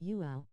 UL.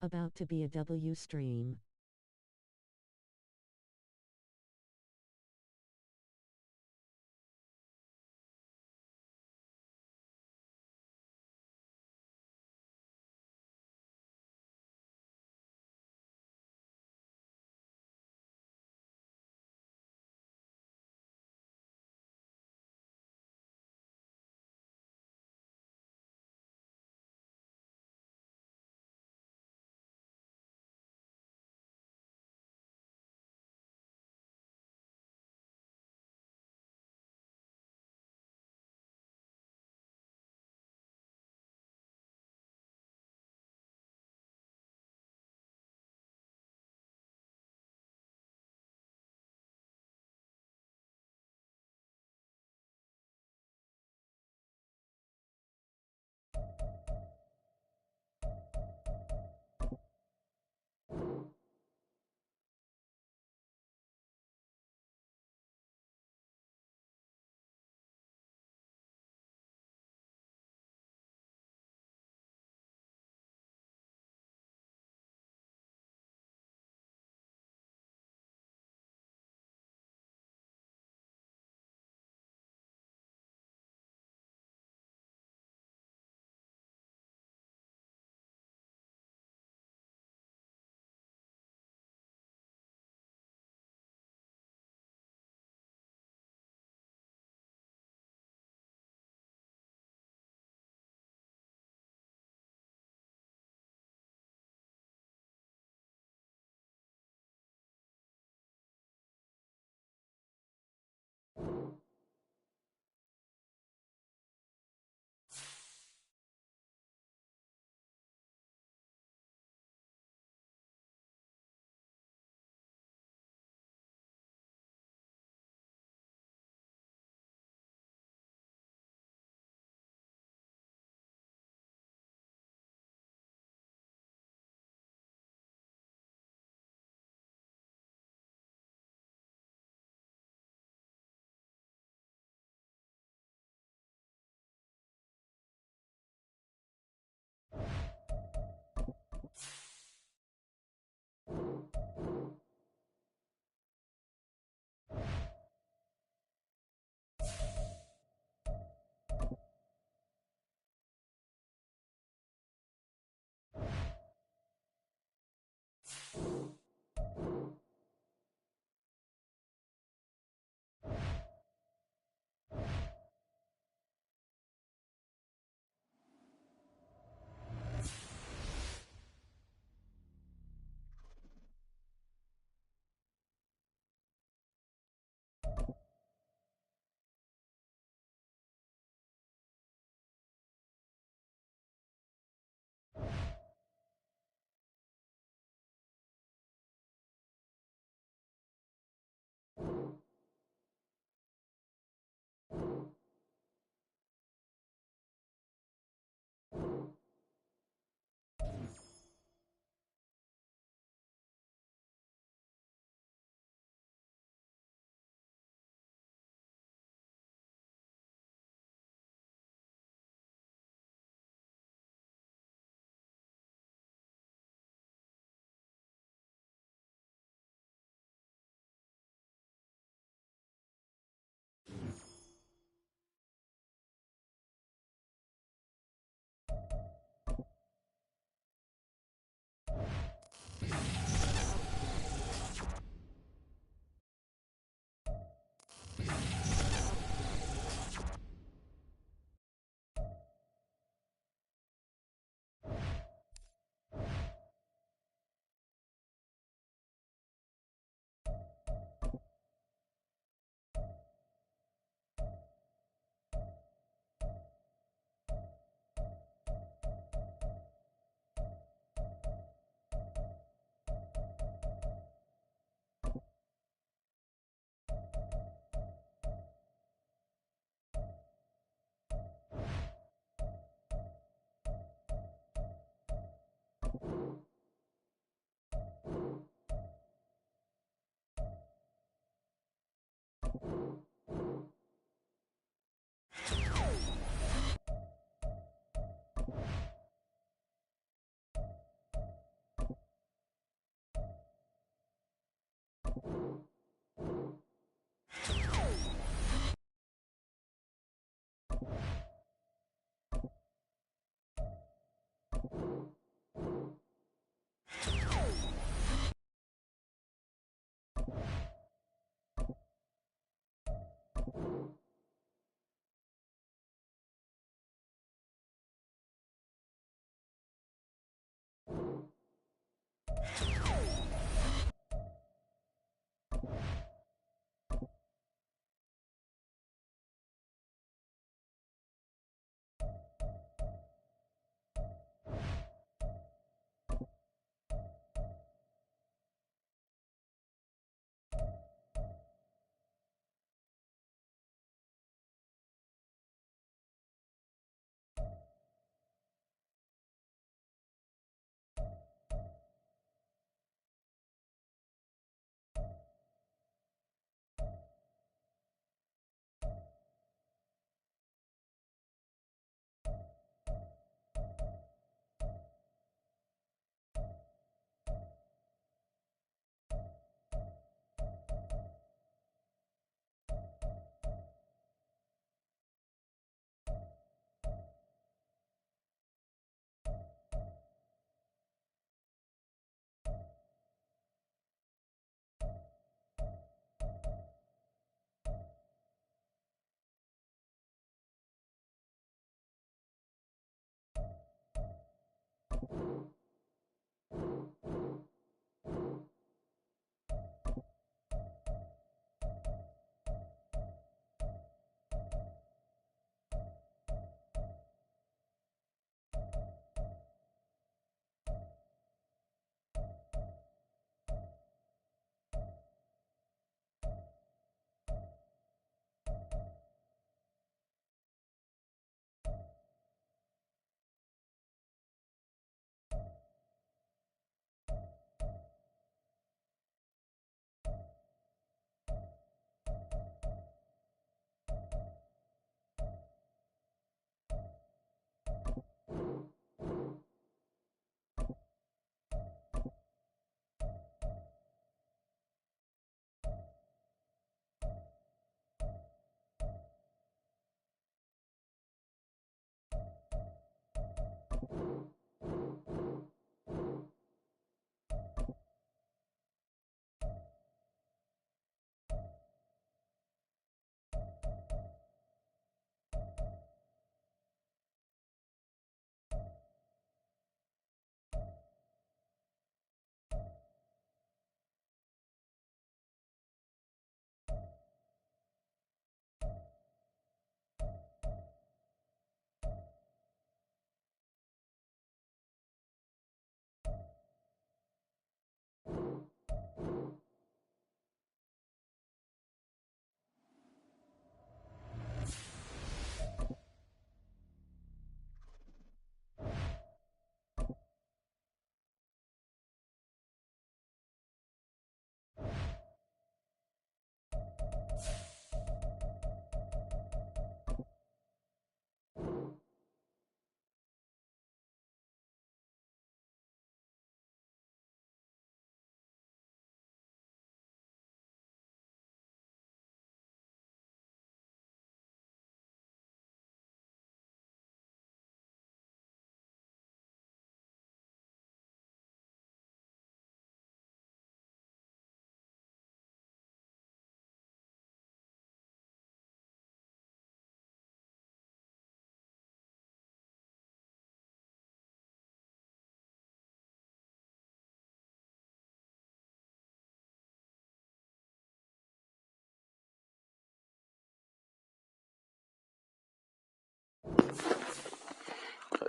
About to be a W stream.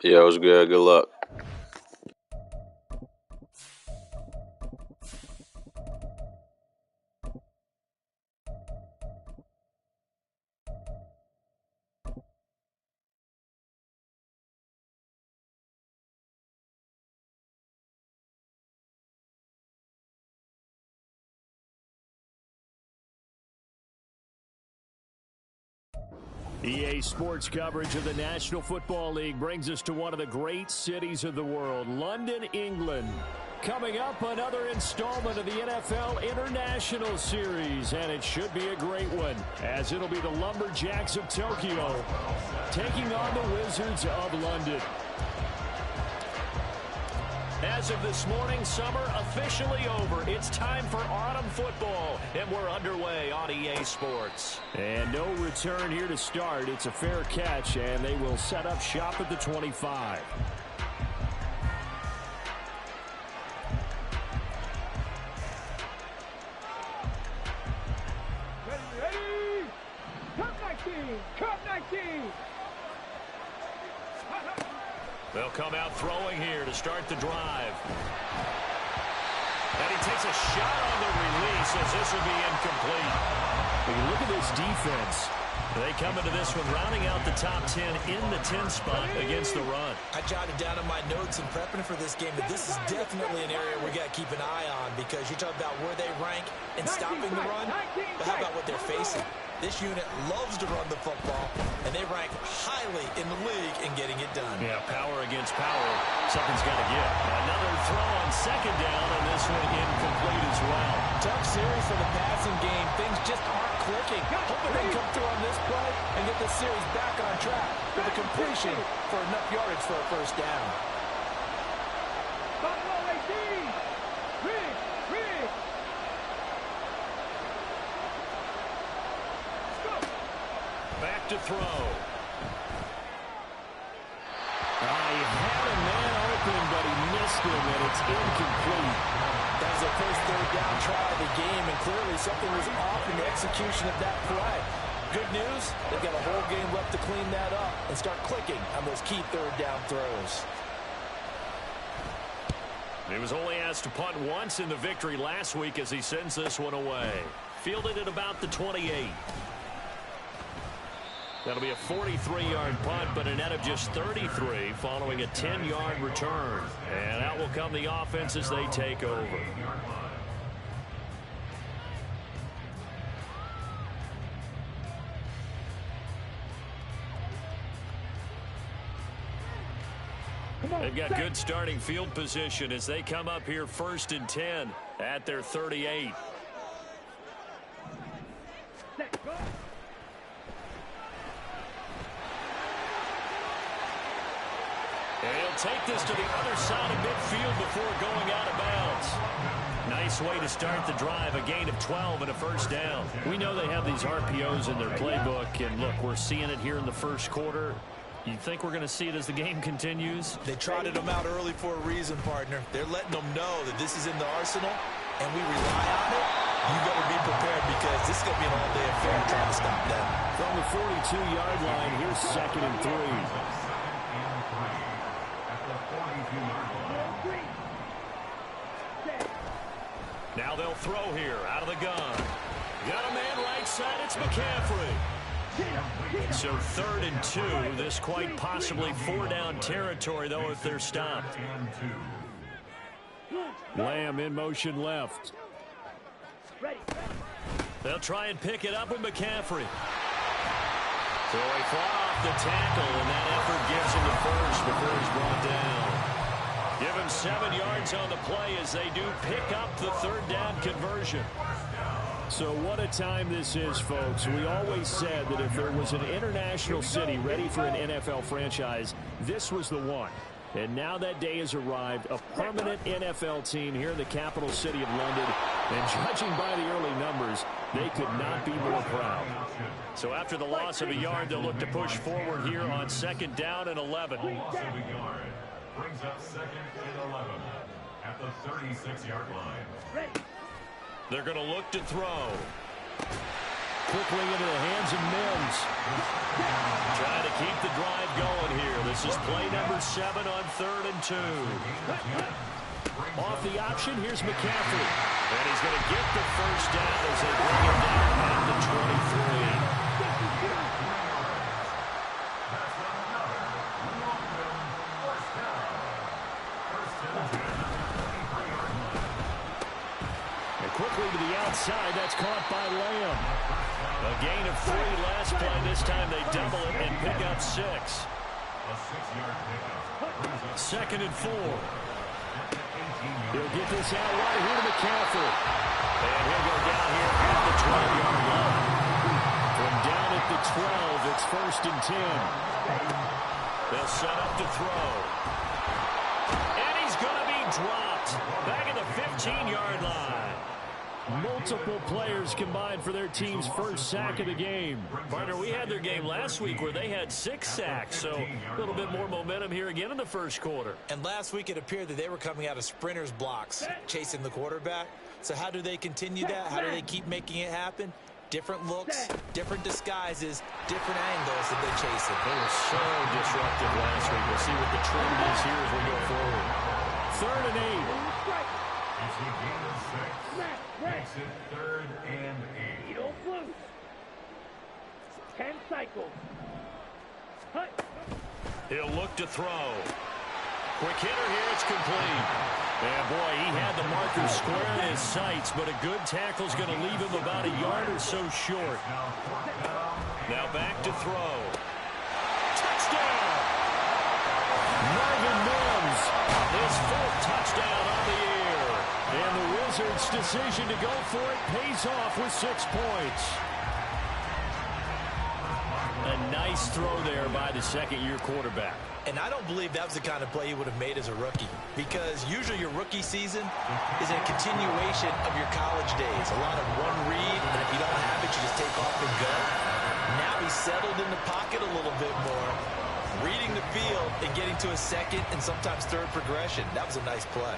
Yeah, it was good. Good luck. EA Sports coverage of the National Football League brings us to one of the great cities of the world, London, England. Coming up, another installment of the NFL International Series, and it should be a great one, as it'll be the Lumberjacks of Tokyo taking on the Wizards of London. As of this morning, summer officially over. It's time for autumn football, and we're underway on EA Sports. And no return here to start. It's a fair catch, and they will set up shop at the 25. Ready? Cup 19! Cup 19! They'll come out throwing here to start the drive. And he takes a shot on the release as this will be incomplete. When you look at this defense, they come into this one rounding out the top 10 in the 10 spot against the run. I jotted down in my notes in prepping for this game that this is definitely an area we got to keep an eye on, because you talk about where they rank in stopping the run, but how about what they're facing? This unit loves to run the football, and they rank highly in the league in getting it done. Yeah, power against power. Something's got to give. Another throw on second down, and this one incomplete as well. Tough series for the passing game. Things just aren't clicking. Hoping they come through on this play and get the series back on track with a completion for enough yardage for a first down. Back to throw. He had a man open, but he missed him, and it's incomplete. That was the first third down try of the game, and clearly something was off in the execution of that play. Good news, they've got a whole game left to clean that up and start clicking on those key third down throws. He was only asked to punt once in the victory last week as he sends this one away. Fielded at about the 28. That'll be a 43-yard punt, but a net of just 33 following a 10-yard return. And out will come the offense as they take over. They've got good starting field position as they come up here 1st and 10 at their 38. And he'll take this to the other side of midfield before going out of bounds. Nice way to start the drive, a gain of 12 and a first down. We know they have these RPOs in their playbook, and look, we're seeing it here in the first quarter. You think we're going to see it as the game continues? They trotted them out early for a reason, partner. They're letting them know that this is in the arsenal, and we rely on it. You better be prepared, because this is going to be an all-day affair trying to stop them. From the 42-yard line, here's 2nd and 3. Now they'll throw here out of the gun. Got a man right side. It's McCaffrey. So 3rd and 2. This quite possibly 4-down territory, though, if they're stopped. Lamb in motion left. They'll try and pick it up with McCaffrey. So he fought off the tackle, and that effort gives him the first before he's brought down. Give him 7 yards on the play as they do pick up the 3rd down conversion. So what a time this is, folks. We always said that if there was an international city ready for an NFL franchise, this was the one. And now that day has arrived, a permanent NFL team here in the capital city of London. And judging by the early numbers, they could not be more proud. So after the loss of a yard, they'll look to push forward here on 2nd down and 11. Brings up 2nd and 11 at the 36-yard line. They're going to look to throw. quickly into the hands of Mims. Trying to keep the drive going here. This is play number 7 on 3rd and 2. Off the option, here's McCaffrey. And he's going to get the first down as they bring him down at the 23. Quickly to the outside. That's caught by Lamb. A gain of 3 last play. This time they double it and pick up 6. A 6-yard pickup. 2nd and 4. He'll get this out right here to McCaffrey. And he'll go down here at the 12-yard line. From down at the 12, it's 1st and 10. They'll set up to throw. And he's going to be dropped. Back at the 15-yard line. Multiple players combined for their team's first sack of the game. Partner, we had their game last week where they had 6 sacks, so a little bit more momentum here again in the first quarter. And last week it appeared that they were coming out of sprinters blocks, chasing the quarterback. So how do they continue that? How do they keep making it happen? Different looks, different disguises, different angles that they chase it. They were so disruptive last week. We'll see what the trend is here as we go forward. 3rd and 8. It's a gain of 6. Makes it 3rd and 8. Needle loose. 10 cycles. Hut. He'll look to throw. Quick hitter here, it's complete. And boy, he had the marker square in his sights, but a good tackle's going to leave him about a yard or so short. Now back to throw. Touchdown! Marvin Mims, his 4th touchdown on the year. And the Wizards' decision to go for it pays off with 6 points. A nice throw there by the 2nd-year quarterback. And I don't believe that was the kind of play he would have made as a rookie, because usually your rookie season is a continuation of your college days. A lot of one read, and if you don't have it, you just take off and go. Now he's settled in the pocket a little bit more, reading the field and getting to a 2nd and sometimes 3rd progression. That was a nice play.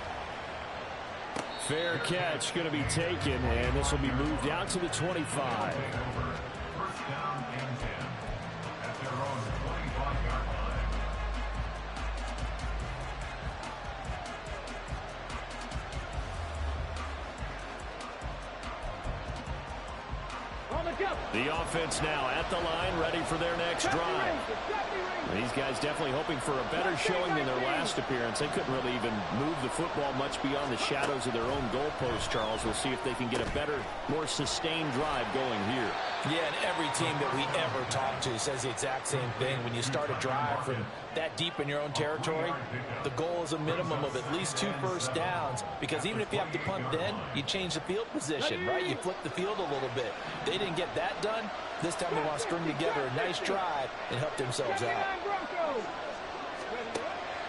Fair catch going to be taken, and this will be moved out to the 25. 1st down and 10. At their own 25-yard line. On the jump. The offense now at the line, ready for their next drive. These guys definitely hoping for a better showing than their last appearance. They couldn't really even move the football much beyond the shadows of their own goalpost, Charles. We'll see if they can get a better, more sustained drive going here. Yeah, and every team that we ever talk to says the exact same thing. When you start a drive from that deep in your own territory, the goal is a minimum of at least 2 first downs, because even if you have to punt then, you change the field position, right? You flip the field a little bit. They didn't get that done. This time they want to string together a nice drive and help themselves out.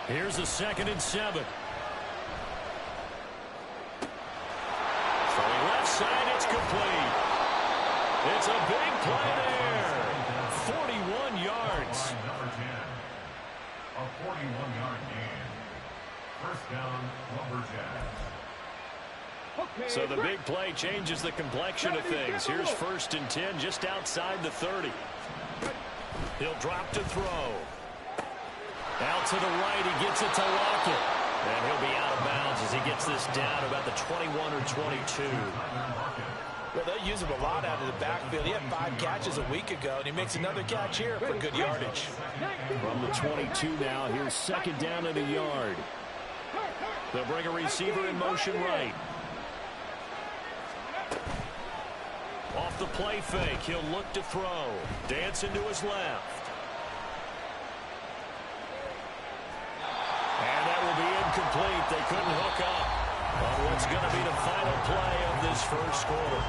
Here's the 2nd and 7. Throwing left side, it's complete. It's a big play there. 41 yards. Number 10. A 41-yard gain. 1st down, Lumberjacks. So the big play changes the complexion of things. Here's 1st and 10 just outside the 30. He'll drop to throw. Out to the right, he gets it to Lockett. And he'll be out of bounds as he gets this down about the 21 or 22. Well, they use him a lot out of the backfield. He had 5 catches a week ago, and he makes another catch here for good yardage. From the 22 now, here's 2nd down and a yard. They'll bring a receiver in motion right. Off the play fake, he'll look to throw. Dancing to his left. And that will be incomplete. They couldn't hook up on what's going to be the final play of this first quarter.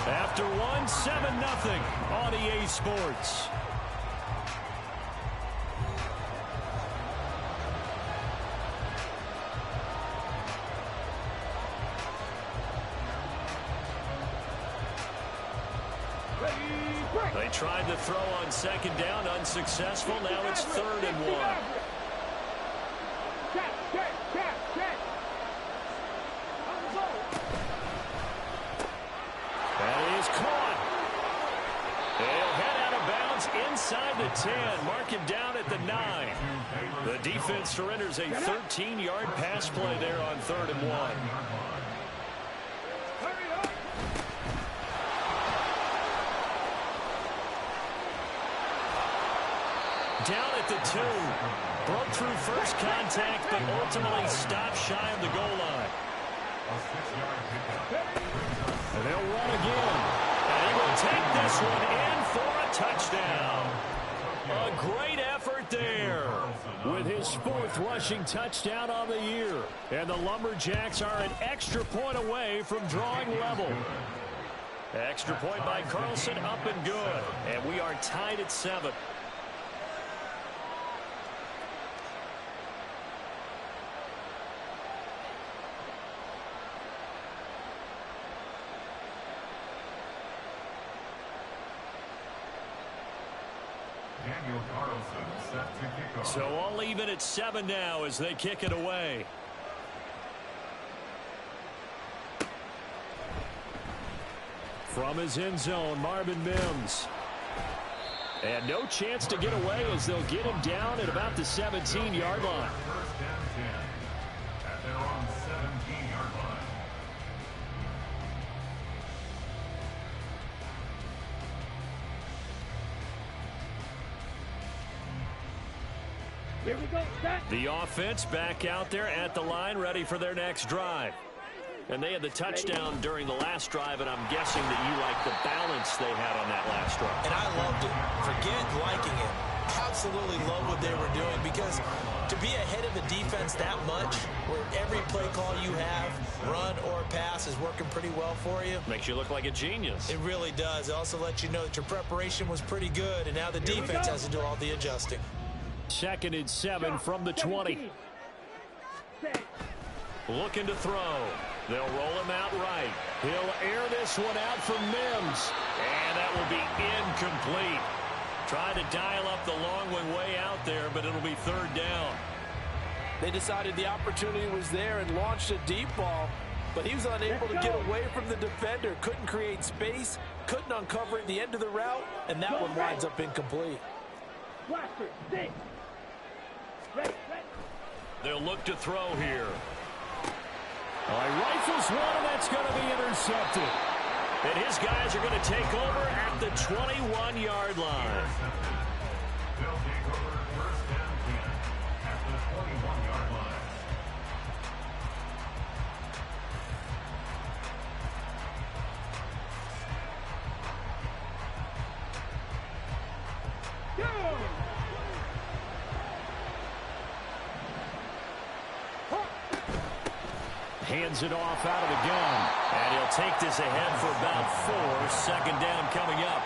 After 7-0 on EA Sports. They tried to throw on 2nd down, unsuccessful. Now it's 3rd and 1. That is caught. inside the 10. Mark him down at the 9. The defense surrenders a 13-yard pass play there on 3rd and 1. Down at the 2. Broke through first contact, but ultimately stopped shy of the goal line. And they'll run again. And he will take this one in for a touchdown. A great effort there with his 4th rushing touchdown on the year. And the Lumberjacks are an extra point away from drawing level. Extra point by Carlson, up and good. And we are tied at 7. So all even at 7 now as they kick it away. From his end zone, Marvin Mims. And no chance to get away as they'll get him down at about the 17-yard line. First down 10 at their own 17-yard line. Here we go, set. The offense back out there at the line, ready for their next drive. And they had the touchdown during the last drive, and I'm guessing that you like the balance they had on that last drive. And I loved it. Forget liking it. Absolutely love what they were doing, because to be ahead of the defense that much, where every play call you have, run or pass, is working pretty well for you. Makes you look like a genius. It really does. It also lets you know that your preparation was pretty good, and now the defense has to do all the adjusting. 2nd and 7 from the 20. Looking to throw. They'll roll him out right. He'll air this one out for Mims. And that will be incomplete. Tried to dial up the long one way out there, but it'll be 3rd down. They decided the opportunity was there and launched a deep ball, but he was unable to get away from the defender. Couldn't create space, couldn't uncover at the end of the route, and that one winds up incomplete. Blaster, 6. Ready. They'll look to throw here. All right, rifles one, and that's going to be intercepted. And his guys are going to take over at the 21-yard line. They'll take over first down 10 at the 21-yard line. Hands it off out of the gun. And he'll take this ahead for about 4. 2nd down coming up.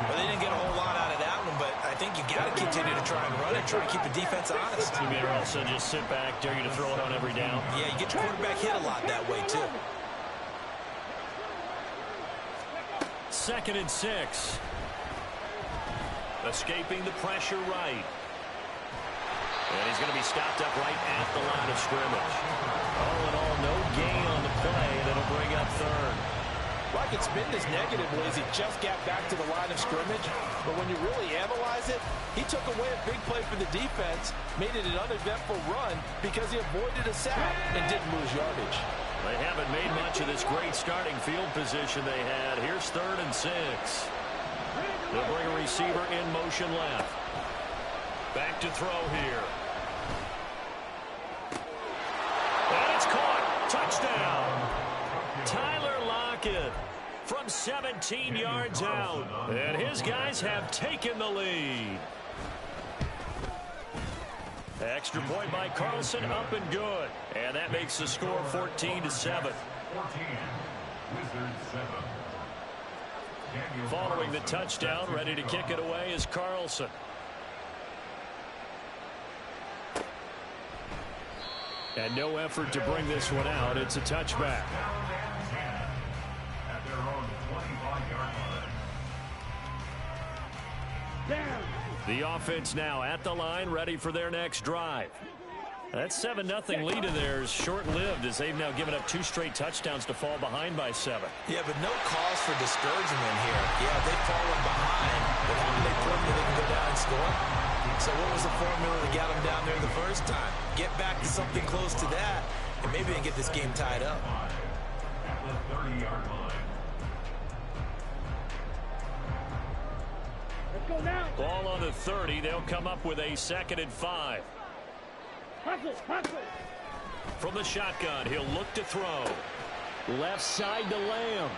Well, they didn't get a whole lot out of that one, but I think you got to continue to try and run it, try to keep the defense honest. You mean also just sit back, dare you to throw it on every down? Yeah, you get your quarterback hit a lot that way, too. 2nd and 6. Escaping the pressure right. And he's going to be stopped up right at the line of scrimmage. All in all, no gain on the play, and it'll bring up 3rd. Well, I could spin this negatively as he just got back to the line of scrimmage, but when you really analyze it, he took away a big play for the defense, made it an uneventful run because he avoided a sack and didn't lose yardage. They haven't made much of this great starting field position they had. Here's 3rd and 6. They'll bring a receiver in motion left. Back to throw here. And it's caught. Touchdown. Tyler Lockett from 17 yards out. And his guys have taken the lead. Extra point by Carlson, up and good. And that makes the score 14-7. 14. Wizards 7. Following the touchdown, ready to kick it away is Carlson. And no effort to bring this one out. It's a touchback. At their own 25-yard line. The offense now at the line, ready for their next drive. That 7-0 lead of theirs short-lived as they've now given up 2 straight touchdowns to fall behind by 7. Yeah, but no cause for discouragement here. Yeah, they've fallen behind, but how do they prove that they can go down and score? So what was the formula that got them down there the first time? Get back to something close to that, and maybe they can get this game tied up. At the 30-yard line. Let's go now. Ball on the 30. They'll come up with a 2nd and 5. Hustle, hustle. From the shotgun, he'll look to throw. Left side to Lamb.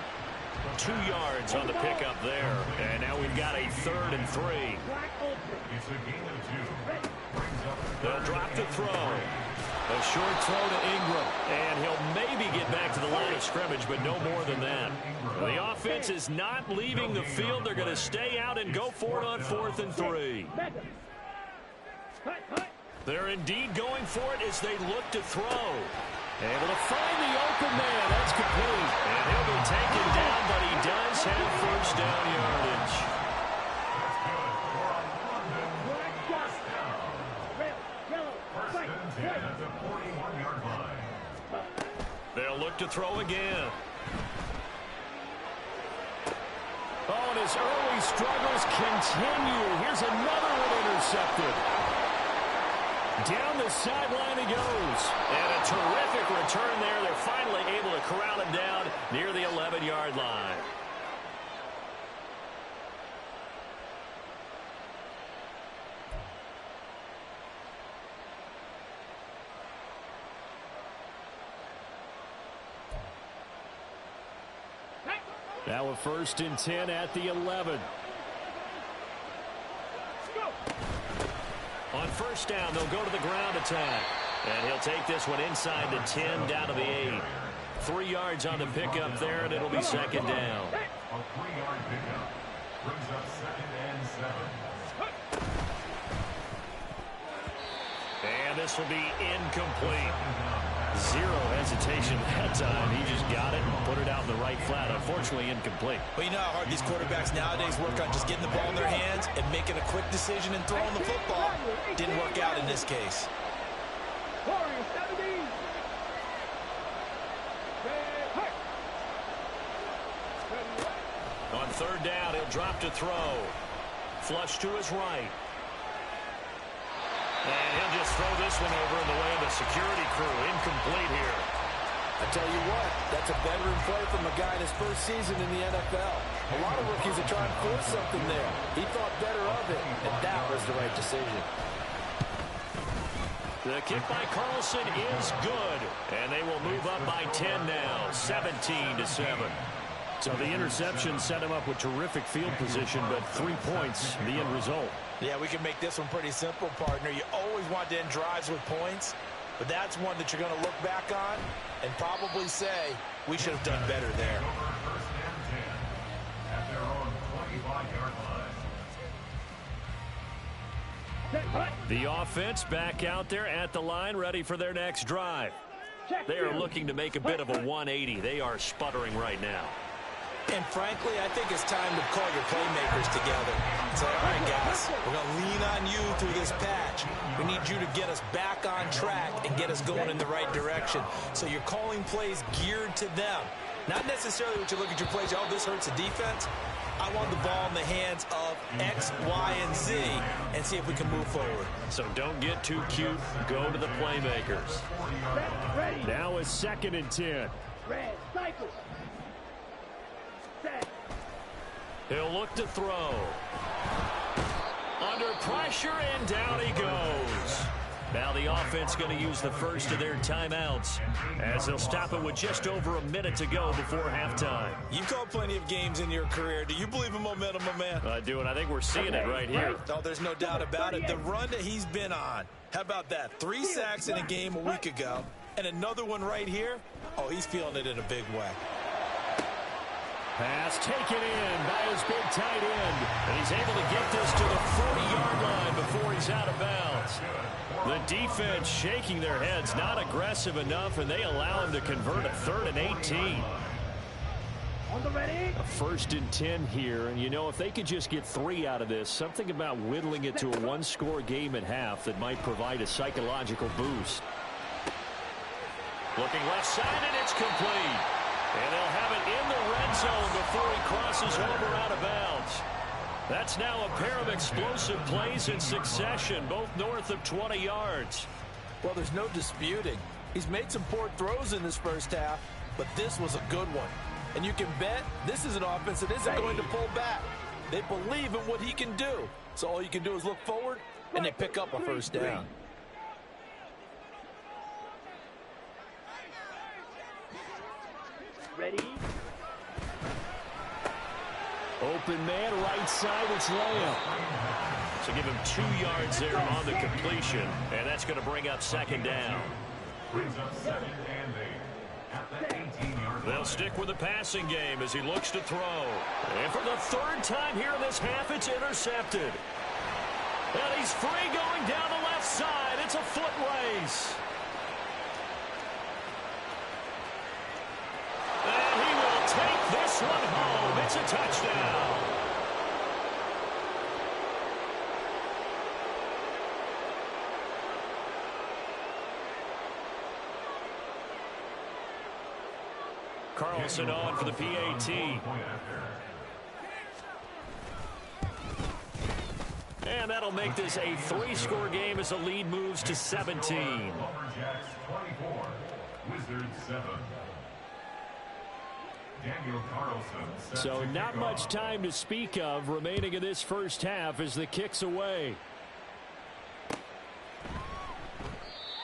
2 yards on the pickup there. And now we've got a 3rd and 3. Black open. It's a gain of 2. Brings up They'll drop the throw. A short throw to Ingram. And he'll maybe get back to the line of scrimmage, but no more than that. The offense is not leaving the field. They're going to stay out and go for it on 4th and 3. Cut, cut. They're indeed going for it as they look to throw. Able to find the open man. That's complete. And he'll be taken down, but he does have first down yardage. Black shot. Red, yellow, white, white. at the 41-yard line. They'll look to throw again. Oh, and his early struggles continue. Here's another one intercepted. Down the sideline he goes. And a terrific return there. They're finally able to corral him down near the 11-yard line. Now a 1st and 10 at the 11. On 1st down, they'll go to the ground attack. And he'll take this one inside the 10, down to the 8. 3 yards on the pickup there, and it'll be 2nd down. A 3-yard pickup. Brings up 2nd and 7. And this will be incomplete. 0 hesitation that time. He just got it and put it out in the right flat. Unfortunately, incomplete. Well, you know how hard these quarterbacks nowadays work on just getting the ball in their hands and making a quick decision and throwing the football. Didn't work out in this case. Warriors 17. On 3rd down, he'll drop to throw. Flush to his right. And he'll just throw this one over in the way of the security crew. Incomplete here. I tell you what, that's a veteran play from a guy in his first season in the NFL. A lot of rookies are trying to force something there. He thought better of it, and that was the right decision. The kick by Carlson is good, and they will move up by 10 now, 17-7. So the interception set him up with terrific field position, but 3 points, the end result. Yeah, we can make this one pretty simple, partner. You always want to end drives with points, but that's one that you're going to look back on and probably say, we should have done better there. Over 1st and 10 at their own 25-yard line. The offense back out there at the line, ready for their next drive. They are looking to make a bit of a 180. They are sputtering right now. And frankly, I think it's time to call your playmakers together. Say, all right, guys, we're going to lean on you through this patch. We need you to get us back on track and get us going in the right direction. So you're calling plays geared to them. Not necessarily what you look at your plays, oh, this hurts the defense. I want the ball in the hands of X, Y, and Z and see if we can move forward. So don't get too cute. Go to the playmakers. Ready. Now a 2nd and 10. Red, cycle. Set. He'll look to throw. Under pressure, and down he goes. Now the offense going to use the first of their timeouts as they'll stop it with just over a minute to go before halftime. You've called plenty of games in your career. Do you believe in momentum, my man? I do, and I think we're seeing it right here. Oh, there's no doubt about it. The run that he's been on. How about that? 3 sacks in a game a week ago, and another one right here. Oh, he's feeling it in a big way. Pass taken in by his big tight end. And he's able to get this to the 40-yard line before he's out of bounds. The defense shaking their heads, not aggressive enough, and they allow him to convert a 3rd and 18. On the ready. A 1st and 10 here, and you know, if they could just get 3 out of this, something about whittling it to a one-score game at half that might provide a psychological boost. Looking left side, and it's complete. And they'll have it in the red zone before he crosses over out of bounds. That's now a pair of explosive plays in succession, both north of 20 yards. Well, there's no disputing. He's made some poor throws in this first half, but this was a good one. And you can bet this is an offense that isn't going to pull back. They believe in what he can do. So all you can do is look forward, and they pick up a first down. Ready. Open man, right side, it's Lamb. So give him 2 yards there on the completion, and that's going to bring up 2nd down. Brings up 2nd and 8 at the 18-yard line. They'll stick with the passing game as he looks to throw. And for the 3rd time here in this half, it's intercepted. And he's free going down the left side. It's a foot race. And he will take this one home. It's a touchdown. Carlson on for the PAT. And that'll make this a 3-score game as the lead moves to 17. Lumberjacks 24, Wizards 7. Daniel Carlson. So not much time to speak of remaining in this first half as the kick's away.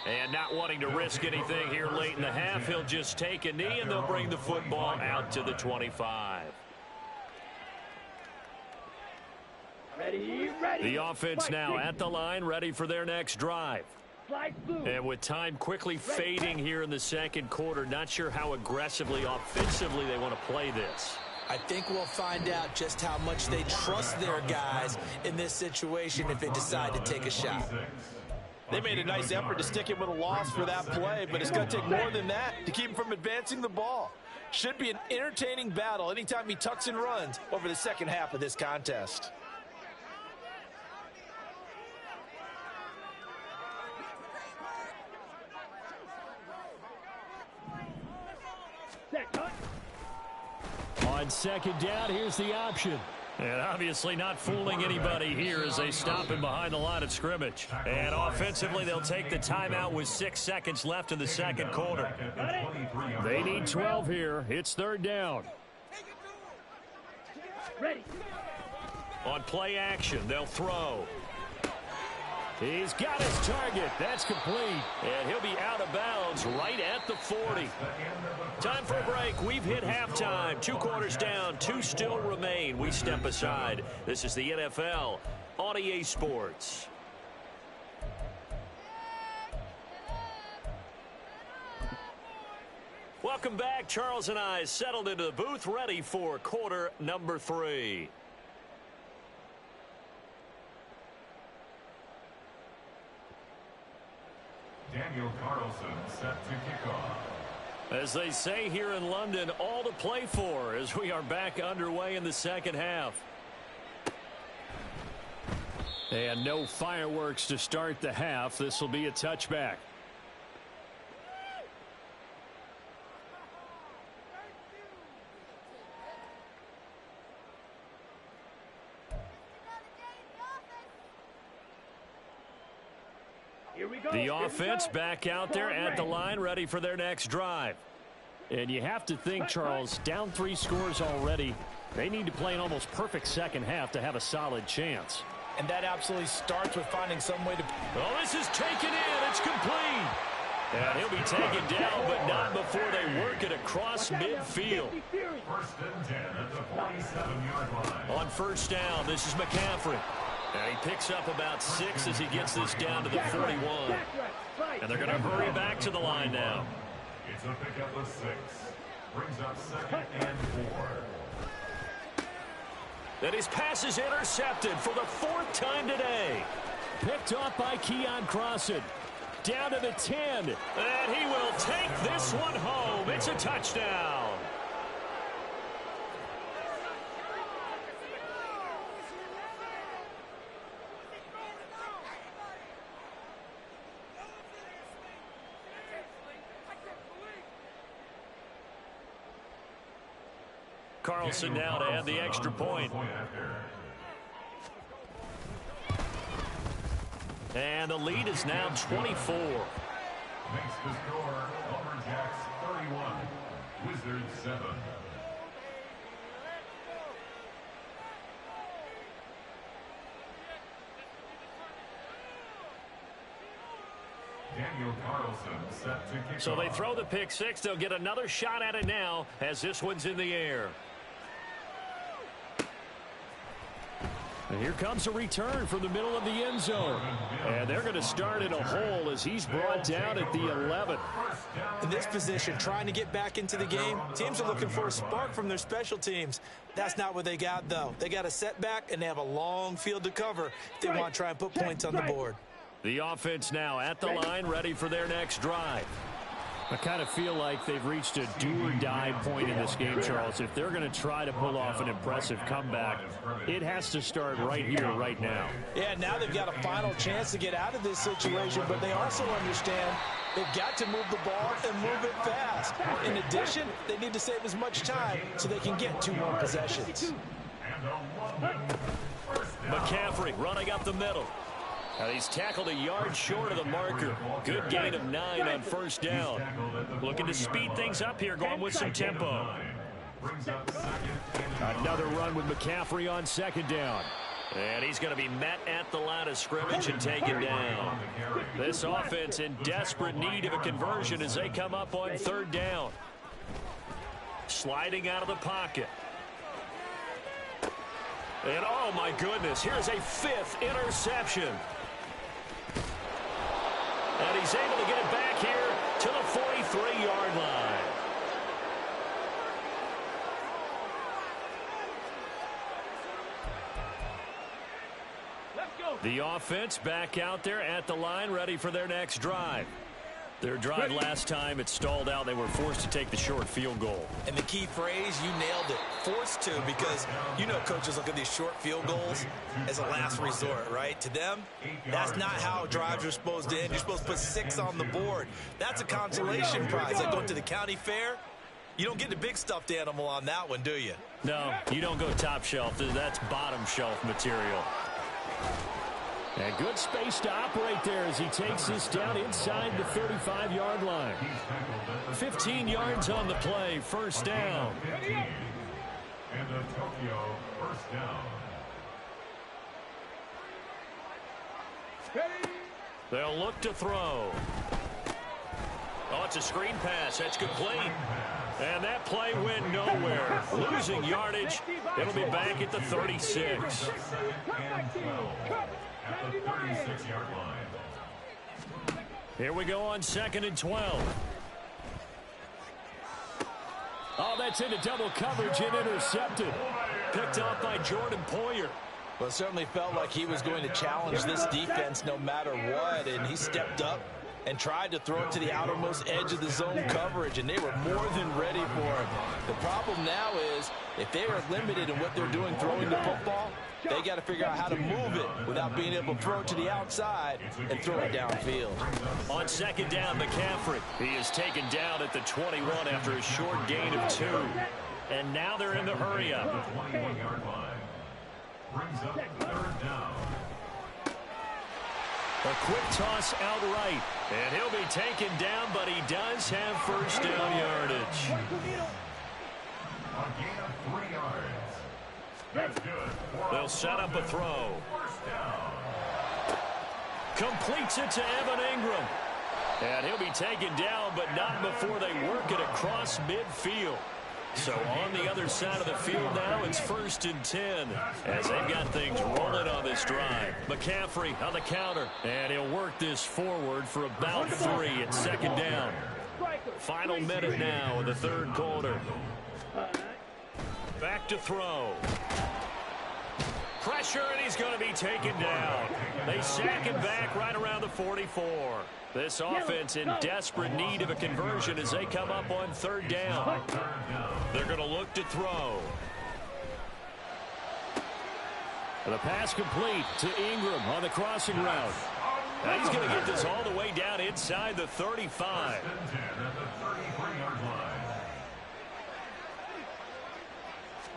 And not wanting to risk anything here late in the half, he'll just take a knee and they'll bring the football out to the 25. Ready. The offense now at the line, ready for their next drive. Slide through. And with time quickly fading here in the second quarter, not sure how aggressively, offensively they want to play this. I think we'll find out just how much they trust their guys in this situation if they decide to take a shot. They made a nice effort to stick him with a loss for that play, but it's going to take more than that to keep him from advancing the ball. Should be an entertaining battle anytime he tucks and runs over the second half of this contest. On 2nd down, here's the option. And obviously not fooling anybody here as they stop him behind the line of scrimmage. And offensively, they'll take the timeout with 6 seconds left in the second quarter. They need 12 here. It's 3rd down. Ready. On play action, they'll throw. He's got his target. That's complete. And he'll be out of bounds right at the 40. Time for a break. We've hit halftime. 2 quarters down. 2 still remain. We step aside. This is the NFL on EA Sports. Welcome back. Charles and I settled into the booth, ready for quarter number 3. Daniel Carlson set to kick off. As they say here in London, all to play for as we are back underway in the second half. And no fireworks to start the half. This will be a touchback. The offense back out there at the line, ready for their next drive. And you have to think, Charles, down 3 scores already. They need to play an almost perfect second half to have a solid chance. And that absolutely starts with finding some way to... Oh, this is taken in. It's complete. And he'll be taken down, but not before they work it across midfield. 1st and 10 at the 47-yard line. On 1st down, this is McCaffrey. And he picks up about 6 as he gets this down to the 41. And they're going to hurry back to the line now. It's a pickup of 6. Brings up 2nd and 4. And his pass is intercepted for the 4th time today. Picked off by Keon Crossan. Down to the 10. And he will take this one home. It's a touchdown. Carlson now to add the extra point. And the lead is now 24. Makes the score Lumberjacks 31, Wizards 7. Daniel Carlson set to kick So they off. throw the pick six. They'll get another shot at it now as this one's in the air. And here comes a return from the middle of the end zone. And they're going to start in a hole as he's brought down at the 11. In this position, trying to get back into the game, teams are looking for a spark from their special teams. That's not what they got, though. They got a setback, and they have a long field to cover if they want to try and put points on the board. The offense now at the line, ready for their next drive. I kind of feel like they've reached a do-or-die point in this game, Charles. If they're going to try to pull off an impressive comeback, it has to start right here, right now. Yeah, now they've got a final chance to get out of this situation, but they also understand they've got to move the ball and move it fast. In addition, they need to save as much time so they can get 2 more possessions. McCaffrey running up the middle. Now he's tackled a yard short of the marker. Good gain of 9 on first down. Looking to speed things up here, going with some tempo. Another run with McCaffrey on second down. And he's going to be met at the line of scrimmage and taken down. This offense in desperate need of a conversion as they come up on third down. Sliding out of the pocket. And oh my goodness, here's a 5th interception. And he's able to get it back here to the 43-yard line. Let's go. The offense back out there at the line, ready for their next drive. Their drive last time, it stalled out. They were forced to take the short field goal. And the key phrase, you nailed it, forced to, because you know coaches look at these short field goals as a last resort, right? To them, that's not how drives are supposed to end. You're supposed to put 6 on the board. That's a consolation prize. Like going to the county fair, you don't get the big stuffed animal on that one, do you? No, you don't go top shelf. That's bottom shelf material. And good space to operate there as he takes this down inside the 35-yard line. 15 yards on the play, first down. And the Tokyo first down. They'll look to throw. Oh, it's a screen pass. That's complete. And that play went nowhere. Losing yardage. It'll be back at the 36. At the 36-yard line. Here we go on 2nd and 12. Oh, that's into double coverage and intercepted. Picked off by Jordan Poyer. Well, it certainly felt like he was going to challenge this defense no matter what, and he stepped up and tried to throw it to the outermost edge of the zone coverage, and they were more than ready for it. The problem now is if they are limited in what they're doing throwing the football, they got to figure out how to move it without being able to throw it to the outside and throw it downfield. On 2nd down, McCaffrey. He is taken down at the 21 after a short gain of 2. And now they're in the hurry up. 21-yard line. Brings up 3rd down. A quick toss out right. And he'll be taken down, but he does have first down yardage. A gain of 3 yards. That's good. They'll set up a throw. First down. Completes it to Evan Ingram. And he'll be taken down, but not before they work it across midfield. So on the other side of the field now, it's 1st and 10 as they've got things rolling on this drive. McCaffrey on the counter, and he'll work this forward for about 3 at 2nd down. Final minute now in the 3rd quarter. Back to throw. Pressure, and he's going to be taken down. They sack him back right around the 44. This offense in desperate need of a conversion as they come up on 3rd down. They're going to look to throw. The pass complete to Ingram on the crossing route. Now he's going to get this all the way down inside the 35.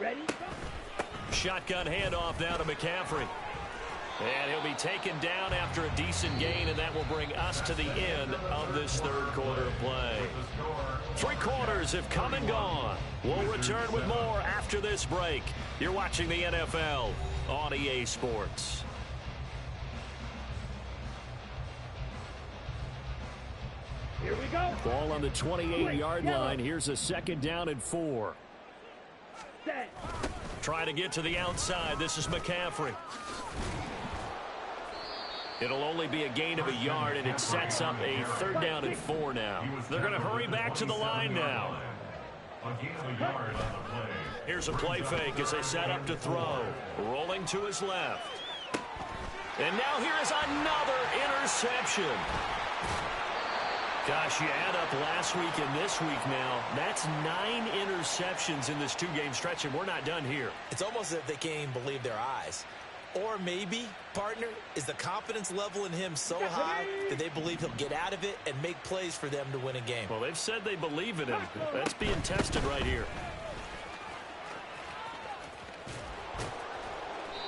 Ready? Shotgun handoff now to McCaffrey. And he'll be taken down after a decent gain, and that will bring us to the end of this third quarter of play. 3 quarters have come and gone. We'll return with more after this break. You're watching the NFL on EA Sports. Here we go. Ball on the 28-yard line. Here's a 2nd down and 4. Set. Trying to get to the outside. This is McCaffrey. It'll only be a gain of a yard, and it sets up a 3rd down and 4 now. They're going to hurry back to the line now. Here's a play fake as they set up to throw. Rolling to his left. And now here is another interception. Gosh, you add up last week and this week now. That's 9 interceptions in this 2-game stretch, and we're not done here. It's almost as if they can't even believe their eyes. Or maybe, partner, is the confidence level in him so high that they believe he'll get out of it and make plays for them to win a game. Well, they've said they believe in him. That's being tested right here.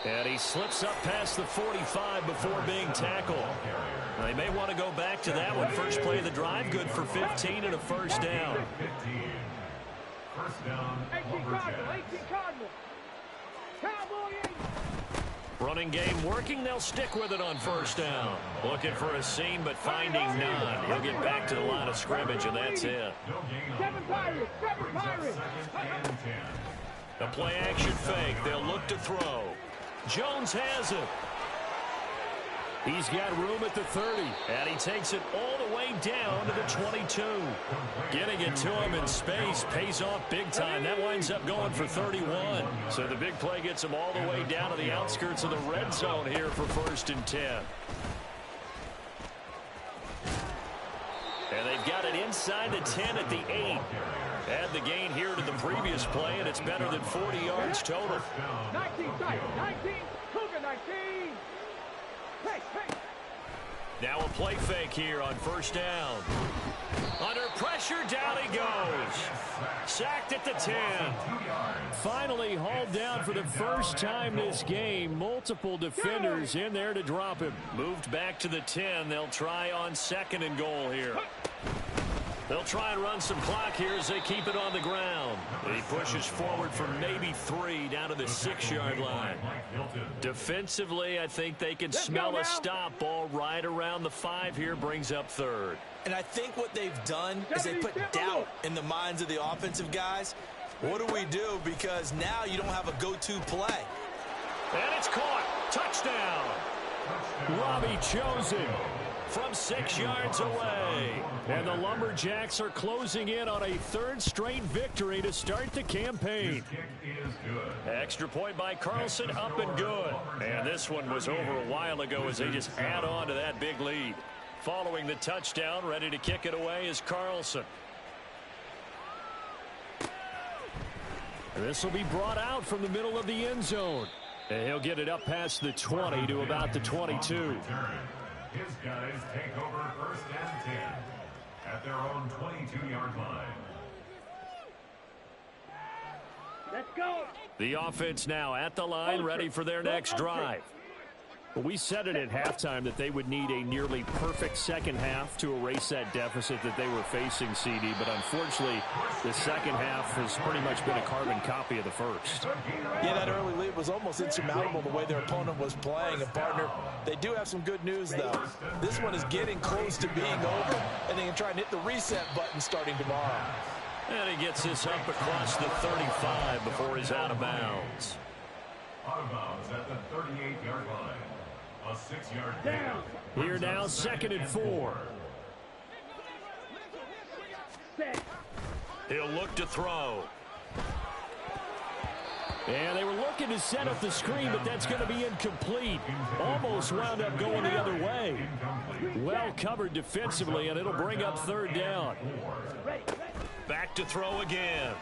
And he slips up past the 45 before being tackled. Now, they may want to go back to that one. First play of the drive, good for 15 and a 1st down. 18 Cardinal. Cowboy. Running game working. They'll stick with it on 1st down. Looking for a seam, but finding none. He'll get back to the line of scrimmage, and that's it. 7 Pirates. 7 Pirates. A play action fake. They'll look to throw. Jones has it. He's got room at the 30, and he takes it all the way down to the 22. Getting it to him in space pays off big time. That winds up going for 31. So the big play gets him all the way down to the outskirts of the red zone here for 1st and 10. And they've got it inside the 10 at the 8. Add the gain here to the previous play, and it's better than 40 yards total. 19, 19, Cougar 19. Hey. Now a play fake here on 1st down. Under pressure, down he goes. Sacked at the 10. Finally hauled down for the first time this game. Multiple defenders in there to drop him. Moved back to the 10. They'll try on 2nd and goal here. They'll try and run some clock here as they keep it on the ground. He pushes forward for maybe 3 down to the 6-yard line. Defensively, I think they can smell a stop. Ball right around the 5 here, brings up 3rd. And I think what they've done is they put doubt in the minds of the offensive guys. What do we do? Because now you don't have a go-to play. And it's caught. Touchdown. Robbie Chosen from 6 yards away. And the Lumberjacks are closing in on a 3rd straight victory to start the campaign. Extra point by Carlson, up and good. And this one was over a while ago as they just add on to that big lead. Following the touchdown, ready to kick it away is Carlson. This will be brought out from the middle of the end zone. And he'll get it up past the 20 to about the 22. His guys take over 1st and 10 at their own 22-yard line. Let's go. The offense now at the line, ready for their next drive. Well, we said it at halftime that they would need a nearly perfect second half to erase that deficit that they were facing, CD. But unfortunately, the second half has pretty much been a carbon copy of the first. Yeah, that early lead was almost insurmountable the way their opponent was playing. And, partner, they do have some good news, though. This one is getting close to being over, and they can try and hit the reset button starting tomorrow. And he gets this up across the 35 before he's out of bounds. Out of bounds at the 38-yard line. A 6-yard down. Here now, 2nd and 4. He'll look to throw. And they were looking to set up the screen, but that's going to be incomplete. Almost wound up going the other way. Well covered defensively, and it'll bring up 3rd down. Back to throw again.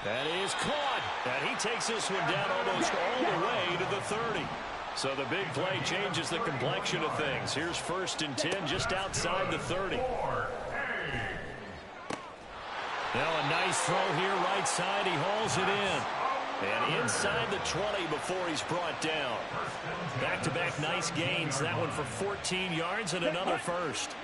That is caught. And he takes this one down almost all the way to the 30. So the big play changes the complexion of things. Here's 1st and 10 just outside the 30. Now a nice throw here right side. He hauls it in. And inside the 20 before he's brought down. Back-to-back nice gains. That one for 14 yards and another first.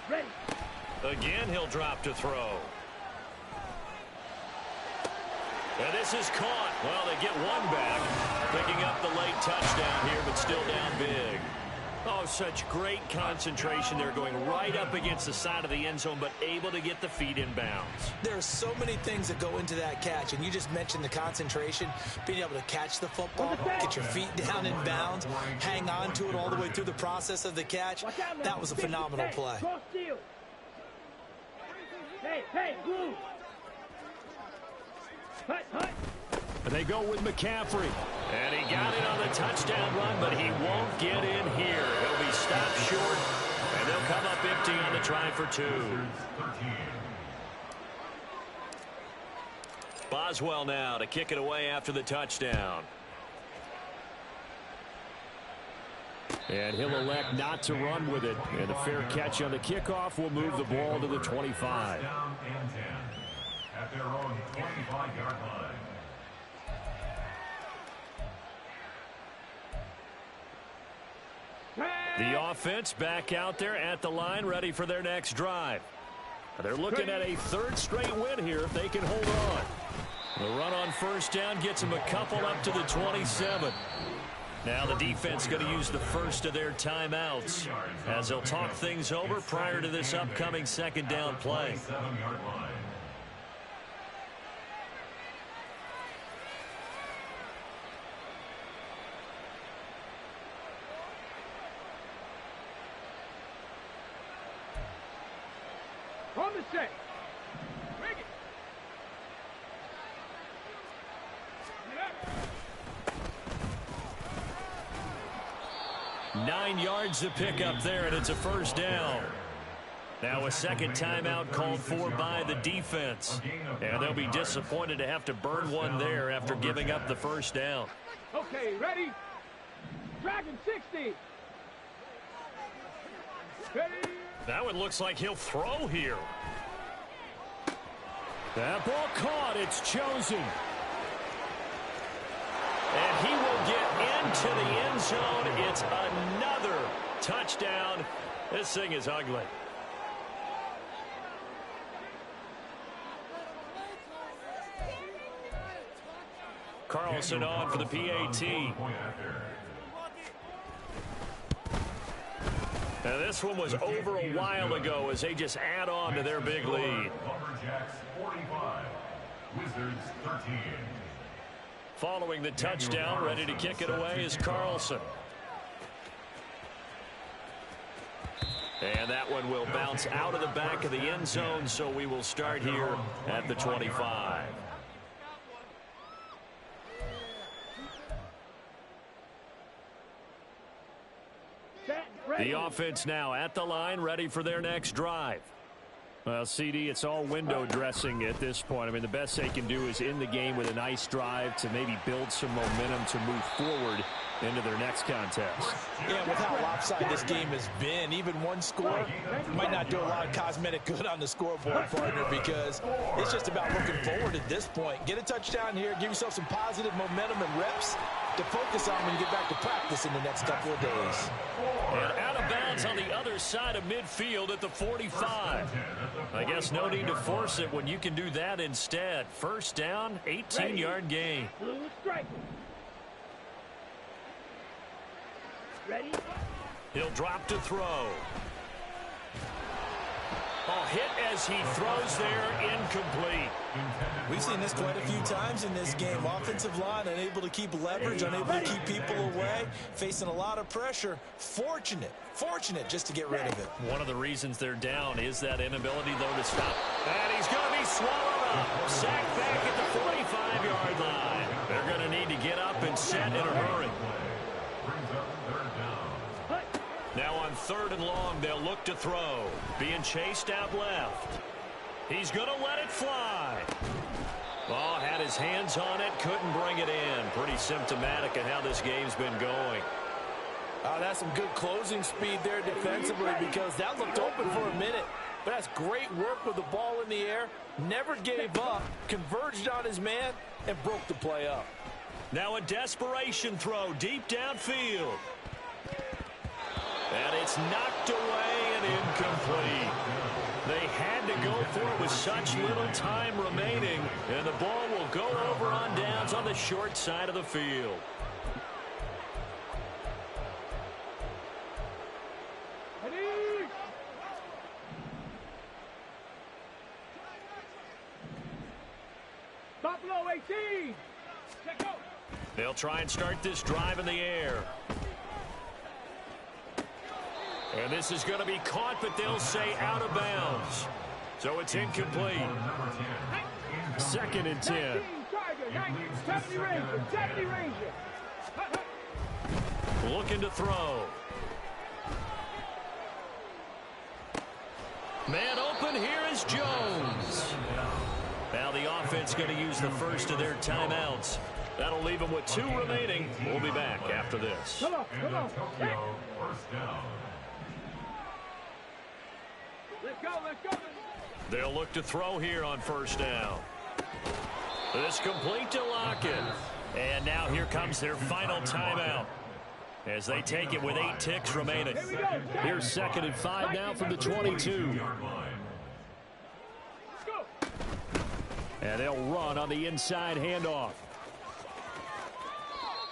Ready. Again, he'll drop to throw. And this is caught. Well, they get one back. Picking up the late touchdown here, but still down big. Oh, such great concentration there, going right up against the side of the end zone, but able to get the feet in bounds. There are so many things that go into that catch, and you just mentioned the concentration, being able to catch the football, get your feet down in bounds, hang on to it all the way through the process of the catch. That was a phenomenal play. Hey, glue. Hut. And they go with McCaffrey. And he got it on the touchdown run, but he won't get in here. He'll be stopped short, and they'll come up empty on the try for two. Boswell now to kick it away after the touchdown. And he'll elect not to run with it. And a fair catch on the kickoff will move the ball to the 25. Down and 10 at their own 25-yard line. The offense back out there at the line, ready for their next drive. They're looking at a third straight win here if they can hold on. The run on first down gets them a couple up to the 27. Now the defense going to use the first of their timeouts as they'll talk things over prior to this upcoming second down play. 7-yard line. On the set. Bring it. 9 yards to pick up there, and it's a first down. Now a second timeout called for by the defense. And they'll be disappointed to have to burn one there after giving up the first down. Okay, ready? Dragon 60. Ready? That one looks like he'll throw here. That ball caught. It's chosen. And he will get into the end zone. It's another touchdown. This thing is ugly. Carlson on for the PAT. Now this one was over a while ago as they just add on to their big lead. Lumberjacks 45, Wizards 13. Following the touchdown, ready to kick it away is Carlson. And that one will bounce out of the back of the end zone, so we will start here at the 25. The offense now at the line, ready for their next drive. Well, CD, it's all window dressing at this point. I mean, the best they can do is end the game with a nice drive to maybe build some momentum to move forward into their next contest. Yeah, with how lopsided this game has been, even one score might not do a lot of cosmetic good on the scoreboard, partner, because it's just about looking forward at this point. Get a touchdown here, give yourself some positive momentum and reps to focus on when you get back to practice in the next couple of days. And out of bounds on the other side of midfield at the 45. I guess no need to force it when you can do that instead. First down, 18-yard gain. Blue strike. Ready? He'll drop to throw. Oh, hit as he throws there, incomplete. We've seen this quite a few times in this game. Offensive line unable to keep leverage, unable to keep people away, facing a lot of pressure. Fortunate just to get rid of it. One of the reasons they're down is that inability, though, to stop. And he's going to be swallowed up. Sacked back at the 45-yard line. They're going to need to get up and set in a hurry. Now on third and long, they'll look to throw. Being chased out left. He's going to let it fly. Oh, had his hands on it, couldn't bring it in. Pretty symptomatic of how this game's been going. That's some good closing speed there defensively because that looked open for a minute. But that's great work with the ball in the air. Never gave up, converged on his man, and broke the play up. Now a desperation throw deep downfield. And it's knocked away and incomplete. They had to go for it with such little time remaining. And the ball will go over on downs on the short side of the field. Buffalo 18. Check out. They'll try and start this drive in the air. And this is going to be caught, but they'll say out of bounds. So it's incomplete. 2nd and 10. 70 Ranger. 70 Ranger. Looking to throw. Man open, here is Jones. Now the offense going to use the first of their timeouts. That'll leave them with 2 remaining. We'll be back after this. Come on. First down. Let's go. They'll look to throw here on first down. This complete to Lockett. And now here comes their final timeout as they take it with 8 ticks remaining. Here's 2nd and 5 now from the 22. And they'll run on the inside handoff.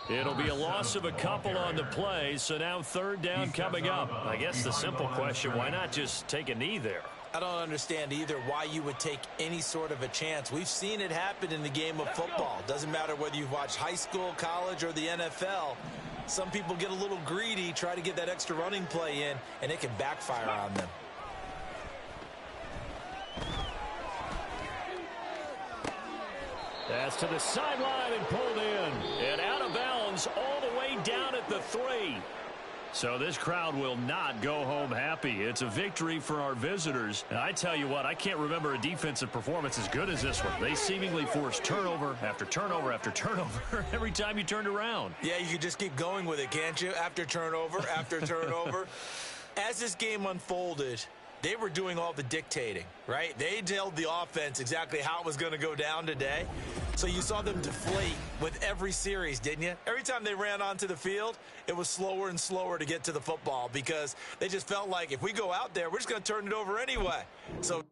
It'll be a loss of a couple on the play, so now 3rd down coming up. I guess the simple question, why not just take a knee there? I don't understand either why you would take any sort of a chance. We've seen it happen in the game of football. Doesn't matter whether you've watched high school, college, or the NFL. Some people get a little greedy, try to get that extra running play in, and it can backfire on them. That's to the sideline and pulled in. And out of bounds all the way down at the 3. So this crowd will not go home happy. It's a victory for our visitors. And I tell you what, I can't remember a defensive performance as good as this one. They seemingly forced turnover after turnover after turnover every time you turned around. Yeah, you could just keep going with it, can't you? After turnover, after turnover. As this game unfolded, they were doing all the dictating, right? They told the offense exactly how it was going to go down today. So you saw them deflate with every series, didn't you? Every time they ran onto the field, it was slower and slower to get to the football because they just felt like if we go out there, we're just going to turn it over anyway. So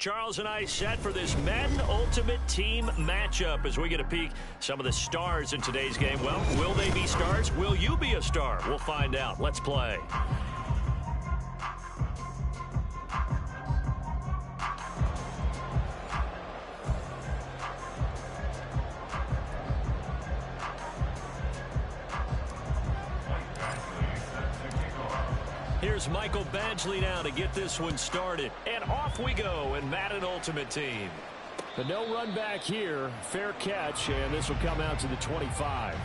Charles and I set for this Madden Ultimate Team matchup as we get a peek some of the stars in today's game. Well, will they be stars? Will you be a star? We'll find out. Let's play. Here's Michael Badgley now to get this one started. And off we go in Madden Ultimate Team. The no run back here. Fair catch, and this will come out to the 25.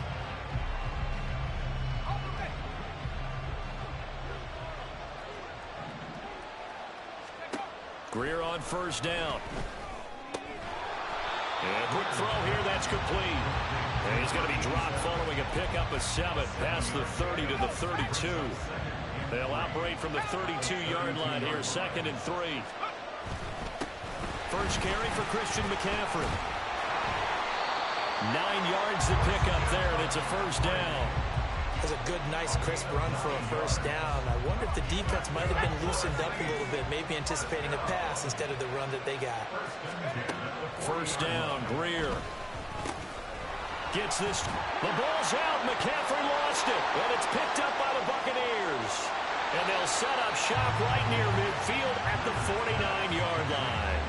Greer on first down. And a quick throw here, that's complete. And he's going to be dropped following a pickup of 7 past the 30 to the 32. They'll operate from the 32-yard line here, 2nd and 3. First carry for Christian McCaffrey. 9 yards to pick up there, and it's a first down. That's a good, nice, crisp run for a first down. I wonder if the defense might have been loosened up a little bit, maybe anticipating a pass instead of the run that they got. First down, Greer. Gets this. The ball's out. McCaffrey lost it. And it's picked up by the Buccaneers. And they'll set up shop right near midfield at the 49-yard line.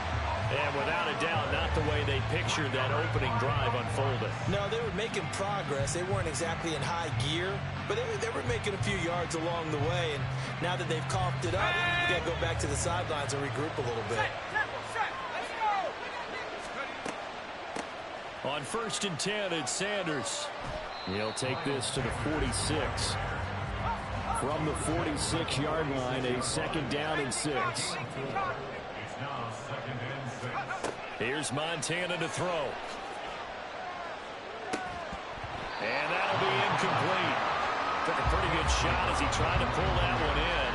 And without a doubt, not the way they pictured that opening drive unfolded. No, they were making progress. They weren't exactly in high gear, but they were making a few yards along the way. And now that they've coughed it up, you got to go back to the sidelines and regroup a little bit. On 1st and 10, it's Sanders. He'll take this to the 46. From the 46-yard line, a 2nd down and 6. Here's Montana to throw. And that'll be incomplete. Took a pretty good shot as he tried to pull that one in.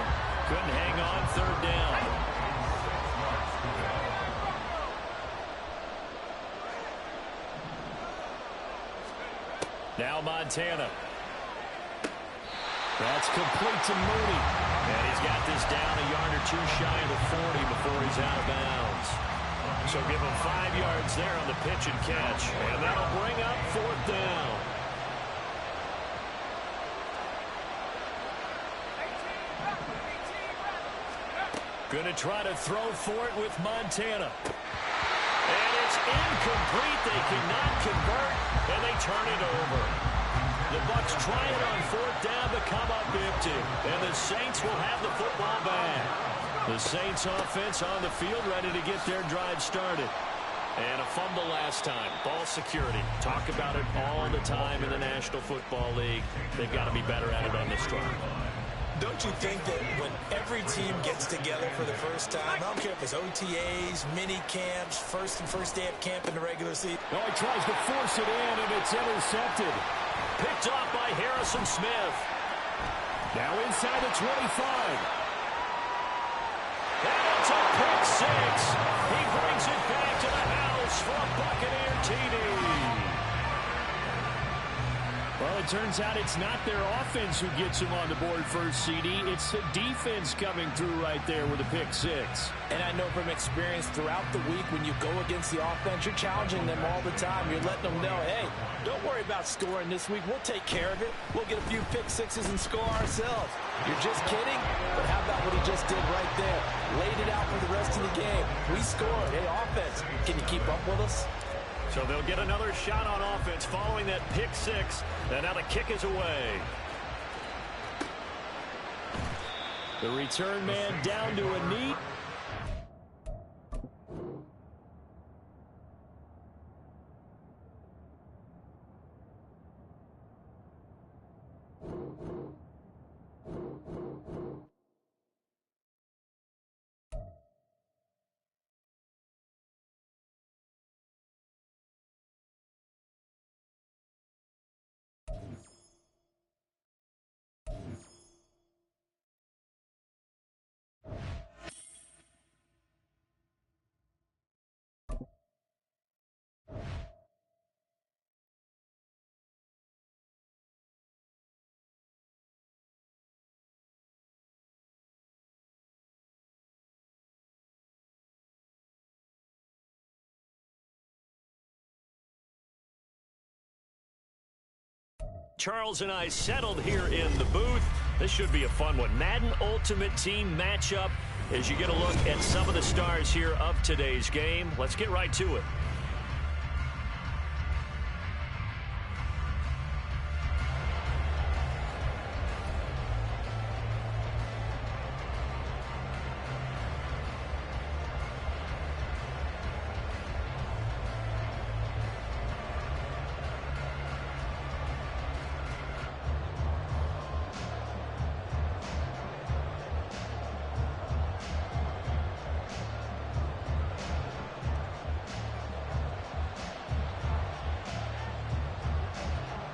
Couldn't hang on, 3rd down. Now Montana. That's complete to Mooney. And he's got this down a yard or 2 shy of the 40 before he's out of bounds. So give him 5 yards there on the pitch and catch. And that'll bring up 4th down. Going to try to throw for it with Montana. And it's incomplete. They cannot convert, and they turn it over. The Bucs try it on 4th down to come up empty, and the Saints will have the football back. The Saints offense on the field, ready to get their drive started. And a fumble last time. Ball security. Talk about it all the time in the National Football League. They've got to be better at it on this drive. Don't you think that when every team gets together for the first time, I don't care if it's OTAs, mini camps, first day of camp in the regular season. Oh, he tries to force it in, and it's intercepted. Picked off by Harrison Smith. Now inside the 25. And it's a pick six. He brings it back to the house for a Buccaneer TD. Well, it turns out it's not their offense who gets him on the board first, CD. It's the defense coming through right there with a pick six. And I know from experience throughout the week when you go against the offense, you're challenging them all the time. You're letting them know, hey, don't worry about scoring this week. We'll take care of it. We'll get a few pick sixes and score ourselves. You're just kidding? But how about what he just did right there? Laid it out for the rest of the game. We scored. Hey, offense, can you keep up with us? So they'll get another shot on offense following that pick six. And now the kick is away. The return man down to a knee. Charles and I settled here in the booth. This should be a fun one. Madden Ultimate Team matchup as you get a look at some of the stars here of today's game. Let's get right to it.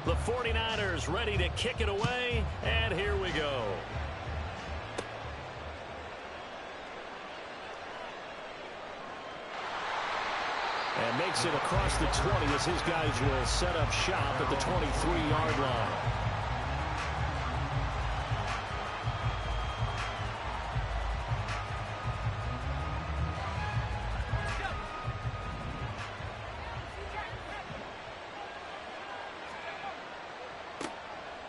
The 49ers ready to kick it away, and here we go. And makes it across the 20 as his guys will set up shop at the 23-yard line.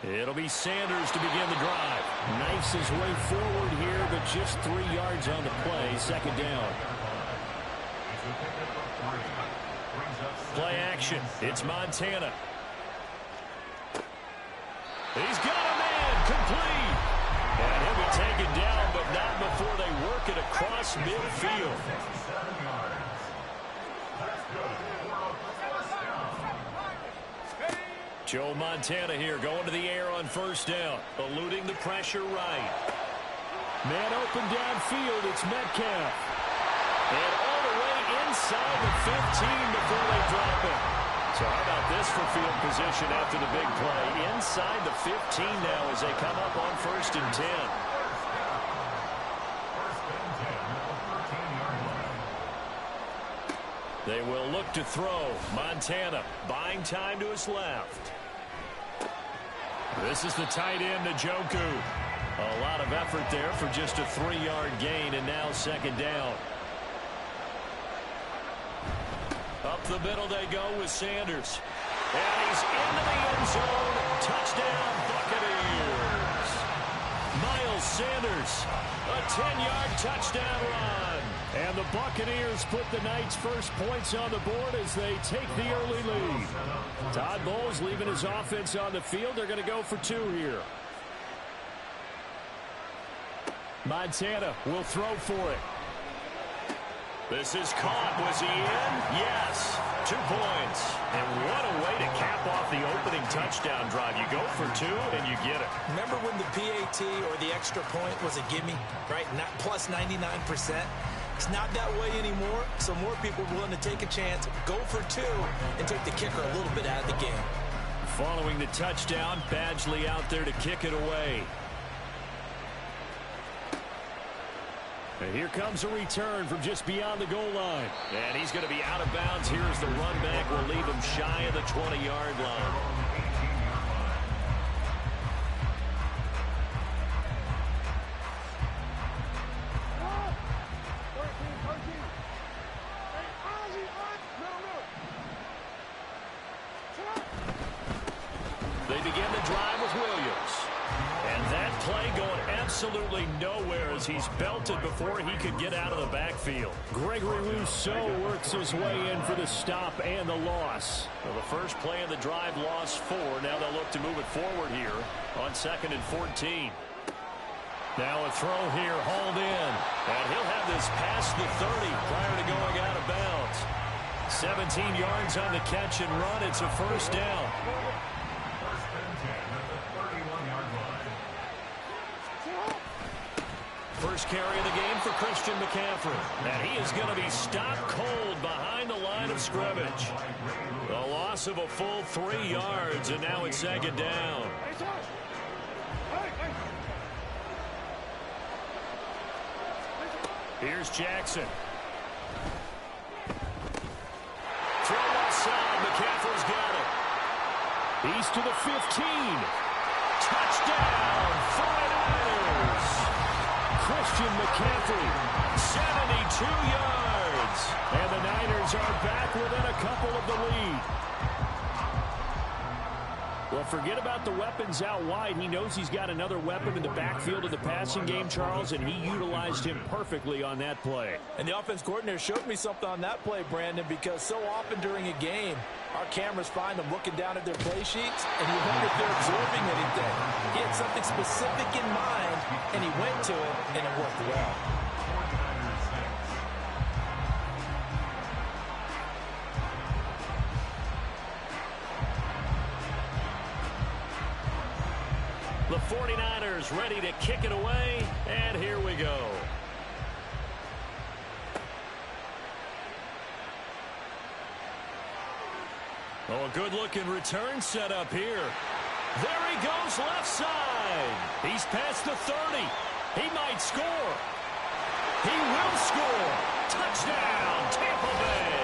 It'll be Sanders to begin the drive. Knifes his way forward here, but just 3 yards on the play. Second down. Play action. It's Montana. He's got a man complete. And he'll be taken down, but not before they work it across midfield. Joe Montana here going to the air on first down, eluding the pressure right. Man open downfield, it's Metcalf. And all the way inside the 15 before they drop it. So how about this for field position after the big play? Inside the 15 now as they come up on first and 10. They will look to throw. Montana buying time to his left. This is the tight end, Njoku. A lot of effort there for just a 3-yard gain, and now second down. Up the middle they go with Sanders. And he's into the end zone. Touchdown, Buccaneers. Miles Sanders, a 10-yard touchdown run. And the Buccaneers put the night's first points on the board as they take the early lead. Todd Bowles leaving his offense on the field. They're going to go for 2 here. Montana will throw for it. This is caught. Was he in? Yes. 2 points. And what a way to cap off the opening touchdown drive. You go for 2 and you get it. Remember when the PAT or the extra point was a gimme, right? Plus 99%. It's not that way anymore, so more people are willing to take a chance, go for 2, and take the kicker a little bit out of the game. Following the touchdown, Badgley out there to kick it away. And here comes a return from just beyond the goal line. And he's going to be out of bounds. Here's the run back. Will leave him shy of the 20-yard line. They begin the drive with Williams. And that play going absolutely nowhere as he's belted before he could get out of the backfield. Gregory Rousseau works his way in for the stop and the loss. Well, the first play of the drive lost 4. Now they'll look to move it forward here on 2nd and 14. Now a throw here, hauled in. And he'll have this past the 30 prior to going out of bounds. 17 yards on the catch and run. It's a first down. First carry of the game for Christian McCaffrey. And he is going to be stopped cold behind the line of scrimmage. The loss of a full 3 yards, and now it's 2nd down. Here's Jackson. Throw left side. McCaffrey's got it. He's to the 15. Touchdown, 49ers. Christian McCaffrey, 72 yards. And the Niners are back within a couple of the lead. Well, forget about the weapons out wide. He knows he's got another weapon in the backfield of the passing game, Charles, and he utilized him perfectly on that play. And the offense coordinator showed me something on that play, Brandon, because so often during a game, our cameras find them looking down at their play sheets, and you wonder if they're absorbing anything. He had something specific in mind, and he went to it, and it worked well. The 49ers ready to kick it away, and here we go. Oh, a good-looking return set up here. There he goes left side. He's past the 30. He might score. He will score. Touchdown, Tampa Bay.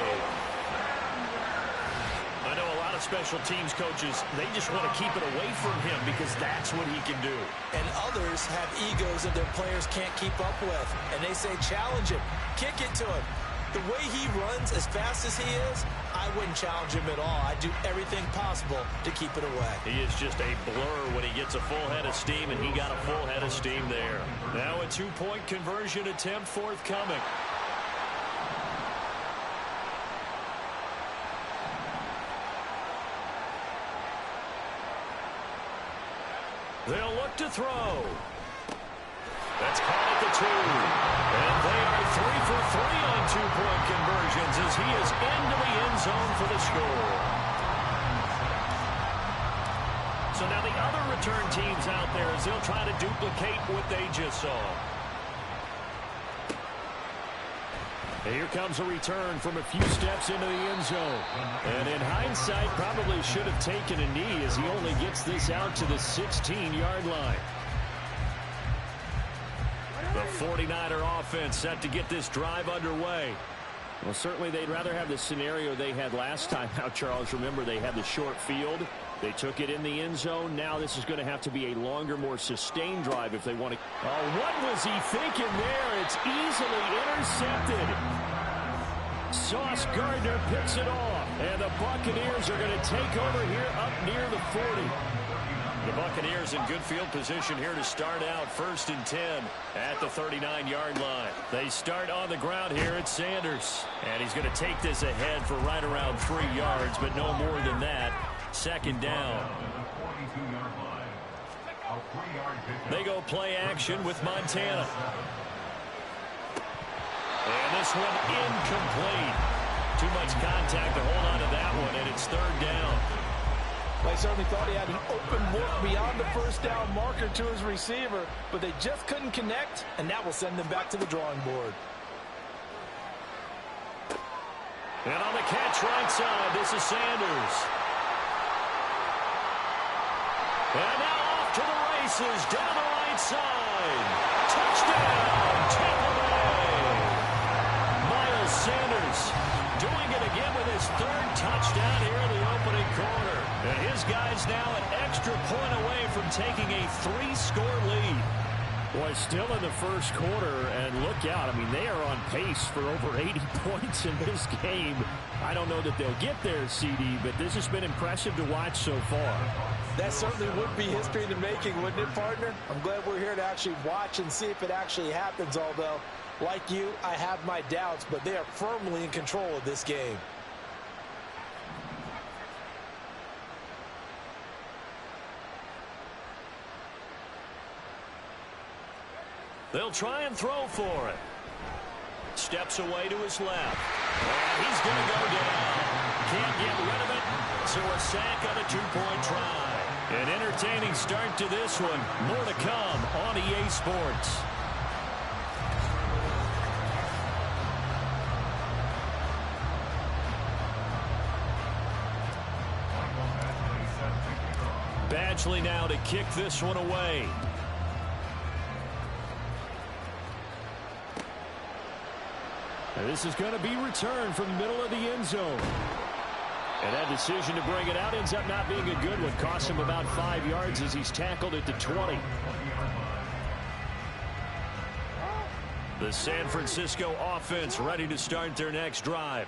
I know a lot of special teams coaches, they just want to keep it away from him because that's what he can do. And others have egos that their players can't keep up with. And they say, challenge him. Kick it to him. The way he runs as fast as he is, I wouldn't challenge him at all. I'd do everything possible to keep it away. He is just a blur when he gets a full head of steam, and he got a full head of steam there. Now a two-point conversion attempt forthcoming. They'll look to throw. That's caught at the 2. And they are 3 for 3 on two-point conversions as he is into the end zone for the score. So now the other return teams out there as they'll try to duplicate what they just saw. Here comes a return from a few steps into the end zone. And in hindsight, probably should have taken a knee as he only gets this out to the 16-yard line. The 49er offense set to get this drive underway. Well, certainly they'd rather have the scenario they had last time. Now, Charles, remember they had the short field. They took it in the end zone. Now this is going to have to be a longer, more sustained drive if they want to. Oh, what was he thinking there? It's easily intercepted. Sauce Gardner picks it off. And the Buccaneers are going to take over here up near the 40. The Buccaneers in good field position here to start out 1st and 10 at the 39-yard line. They start on the ground here at Sanders. And he's going to take this ahead for right around 3 yards, but no more than that. 2nd down. A 3-yard pickup. They go play action with Montana. And this one incomplete. Too much contact to hold on to that one, and it's third down. Well, he certainly thought he had an open look beyond the first down marker to his receiver, but they just couldn't connect, and that will send them back to the drawing board. And on the catch right side, this is Sanders. And now off to the races, down the right side. Touchdown, Tampa Bay. Miles Sanders doing it again with his third touchdown here in the opening quarter. And his guy's now an extra point away from taking a 3-score lead. Boy, still in the first quarter, and look out. I mean, they are on pace for over 80 points in this game. I don't know that they'll get there, CD, but this has been impressive to watch so far. That certainly would be history in the making, wouldn't it, partner? I'm glad we're here to actually watch and see if it actually happens, although, like you, I have my doubts, but they are firmly in control of this game. They'll try and throw for it. Steps away to his left. And he's going to go down. Can't get rid of it. So a sack on a 2-point try. An entertaining start to this one. More to come on EA Sports. Badgley now to kick this one away. And this is going to be returned from the middle of the end zone. And that decision to bring it out ends up not being a good one. Cost him about 5 yards as he's tackled at the 20. The San Francisco offense ready to start their next drive.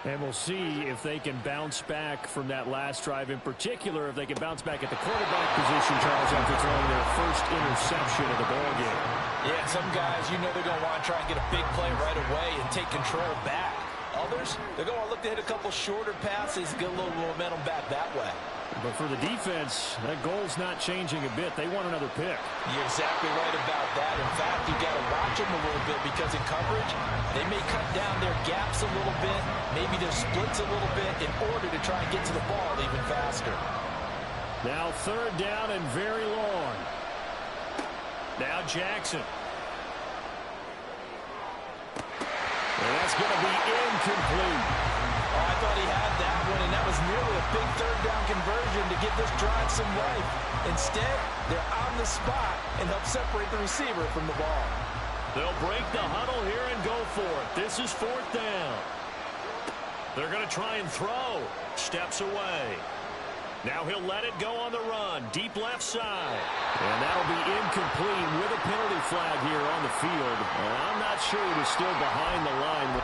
And we'll see if they can bounce back from that last drive. In particular, if they can bounce back at the quarterback position, Charles, after throwing their first interception of the ballgame. Yeah, some guys, you know they're going to want to try and get a big play right away and take control back. Others, they're going to look to hit a couple shorter passes, get a little momentum back that way. But for the defense, that goal's not changing a bit. They want another pick. You're exactly right about that. In fact, you've got to watch them a little bit because in coverage, they may cut down their gaps a little bit, maybe their splits a little bit in order to try and get to the ball even faster. Now third down and very long. Now Jackson. And that's going to be incomplete. Oh, I thought he had that one, and that was nearly a big third down conversion to give this drive some life. Instead, they're on the spot and help separate the receiver from the ball. They'll break the huddle here and go for it. This is fourth down. They're going to try and throw. Steps away. Now he'll let it go on the run. Deep left side. And that'll be incomplete with a penalty flag here on the field. And I'm not sure he was still behind the line.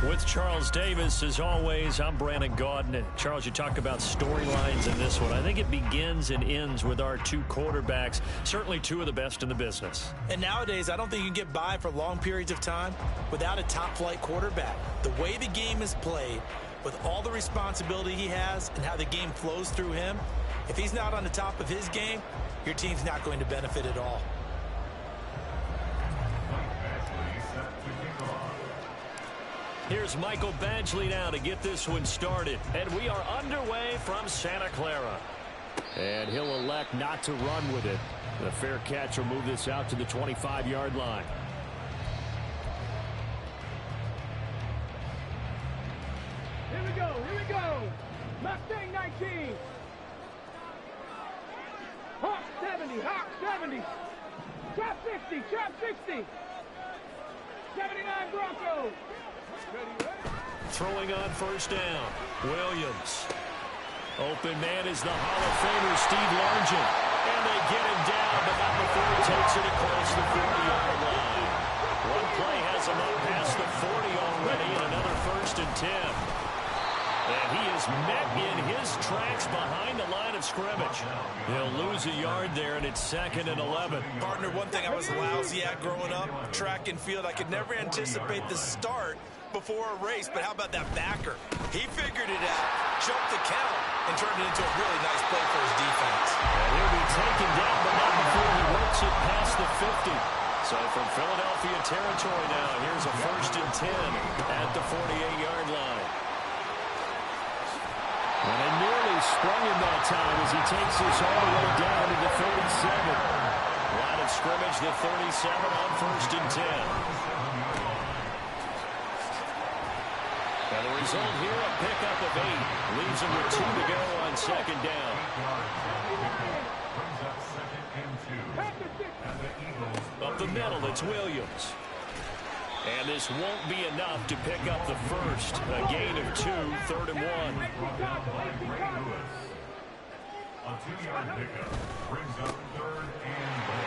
With Charles Davis, as always, I'm Brandon Gaudin. Charles, you talk about storylines in this one. I think it begins and ends with our two quarterbacks, certainly two of the best in the business. And nowadays, I don't think you can get by for long periods of time without a top-flight quarterback. The way the game is played, with all the responsibility he has and how the game flows through him, if he's not on the top of his game, your team's not going to benefit at all. Here's Michael Badgley now to get this one started. And we are underway from Santa Clara. And he'll elect not to run with it. The fair catch will move this out to the 25-yard line. Here we go, here we go. Mustang 19. Hawk 70, Hawk 70. Trap 60, Trap 60. 79 Broncos. Throwing on first down. Williams. Open man is the Hall of Famer Steve Largent. And they get him down, but not before he takes it across the 40-yard line. One play has him up past the 40 already, and another 1st and 10. And he is met in his tracks behind the line of scrimmage. He'll lose a yard there, and it's 2nd and 11. Partner, one thing I was lousy at growing up, track and field, I could never anticipate the start before a race, but how about that backer? He figured it out, jumped the count, and turned it into a really nice play for his defense. And he'll be taken down, but not before he works it past the 50. So from Philadelphia territory now, here's a 1st and 10 at the 48-yard line. And it nearly sprung him that time as he takes this all the way down to the 37. Line of scrimmage, the 37 on 1st and 10. And the result here, a pickup of 8. Leaves him with 2 to go on 2nd down. Up the middle, it's Williams. And this won't be enough to pick up the first. A gain of 2, 3rd and 1. A 2-yard pickup brings up 3rd and 1.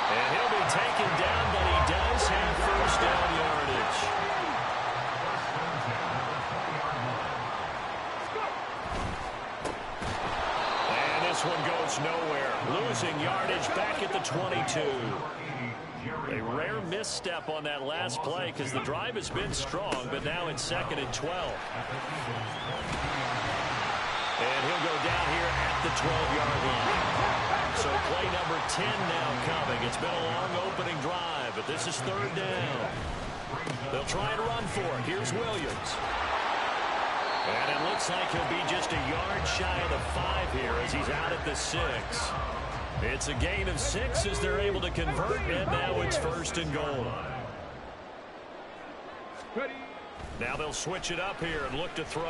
And he'll be taken down, but he does have first down yardage. This one goes nowhere. Losing yardage back at the 22. A rare misstep on that last play because the drive has been strong, but now it's 2nd and 12. And he'll go down here at the 12-yard line. So play number 10 now coming. It's been a long opening drive, but this is 3rd down. They'll try and run for it. Here's Williams. And it looks like he'll be just a yard shy of the 5 here as he's out at the 6. It's a gain of 6 as they're able to convert, and now it's 1st and goal. Now they'll switch it up here and look to throw.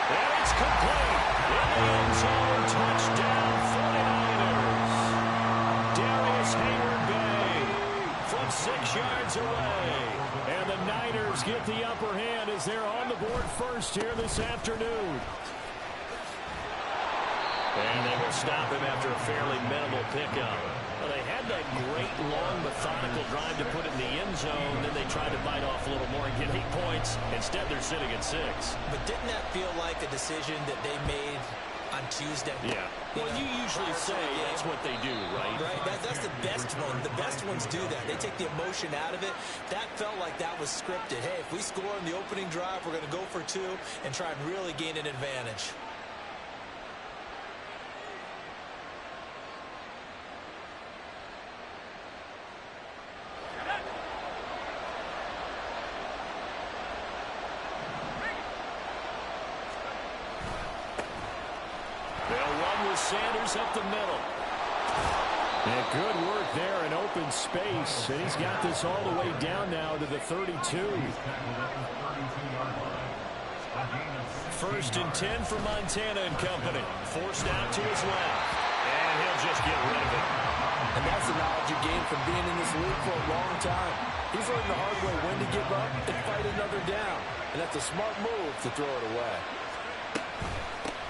And it's complete. In the end zone, touchdown 49ers. Darius Hayward-Bay from 6 yards away. And the Niners get the upper hand as they're on the board first here this afternoon. And they will stop him after a fairly minimal pickup. Well, they had that great, long, methodical drive to put it in the end zone. Then they tried to bite off a little more and get 8 points. Instead, they're sitting at 6. But didn't that feel like a decision that they made on Tuesday? Yeah. Well, you usually say that's what they do, right? Right. That's the best one. The best ones do that. They take the emotion out of it. That felt like that was scripted. Hey, if we score in the opening drive, we're going to go for 2 and try and really gain an advantage. Sanders up the middle. And good work there in open space. And he's got this all the way down now to the 32. 1st and 10 for Montana and company. Forced out to his left. And he'll just get rid of it. And that's the knowledge you gain from being in this league for a long time. He's learned the hard way when to give up and fight another down. And that's a smart move to throw it away.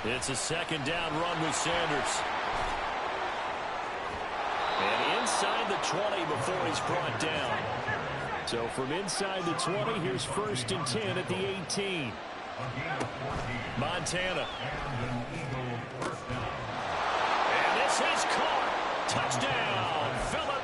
It's a 2nd down run with Sanders. And inside the 20 before he's brought down. So from inside the 20, here's 1st and 10 at the 18. Montana. And this is caught. Touchdown, Philip.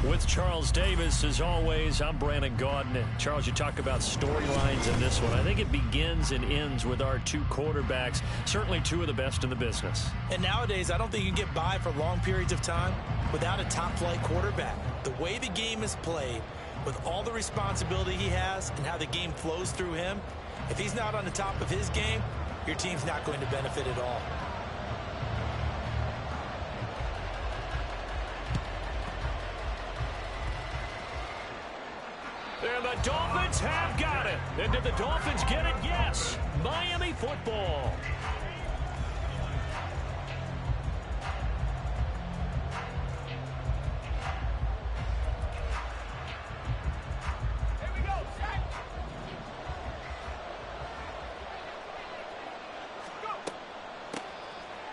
With Charles Davis, as always, I'm Brandon Gaudin. Charles, you talk about storylines in this one. I think it begins and ends with our 2 quarterbacks, certainly 2 of the best in the business. And nowadays, I don't think you can get by for long periods of time without a top-flight quarterback. The way the game is played, with all the responsibility he has and how the game flows through him, If he's not on the top of his game, your team's not going to benefit at all. And the Dolphins have got it. And did the Dolphins get it? Yes. Miami football.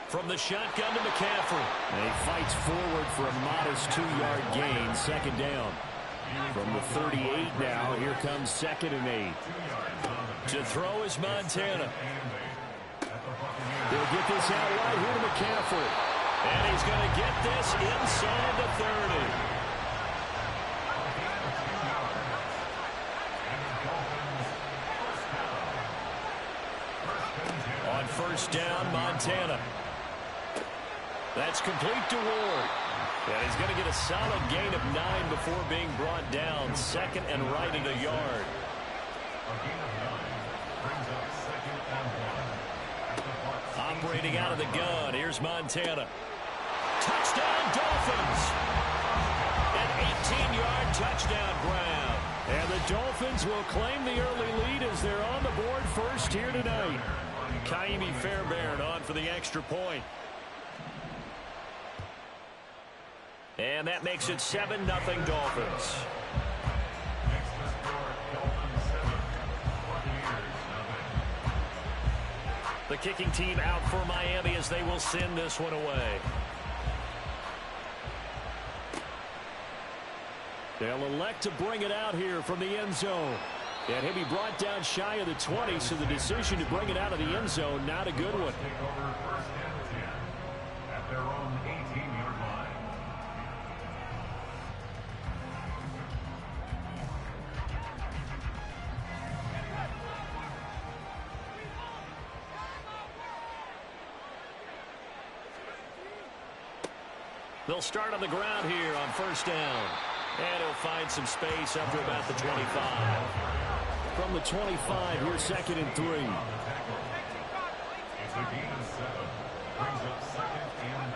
From the shotgun to McCaffrey. And he fights forward for a modest 2-yard gain, second down. From the 38 now, here comes 2nd and 8. To throw is Montana. He'll get this out right here to McCaffrey. And he's going to get this inside the 30. On first down, Montana. That's complete to Ward. And he's going to get a solid gain of 9 before being brought down. 2nd and right at a yard. Operating out of the gun. Here's Montana. Touchdown, Dolphins. An 18-yard touchdown grab. And the Dolphins will claim the early lead as they're on the board first here tonight. Kaimi Fairbairn on for the extra point. And that makes it 7-0 Dolphins. The kicking team out for Miami as they will send this one away. They'll elect to bring it out here from the end zone. And he'll be brought down shy of the 20, so the decision to bring it out of the end zone, not a good one. At their own 18-yard line. They'll start on the ground here on first down. And he'll find some space up to about the 25. From the 25, here's 2nd and 3. It's a gain of 7. Brings up 2nd and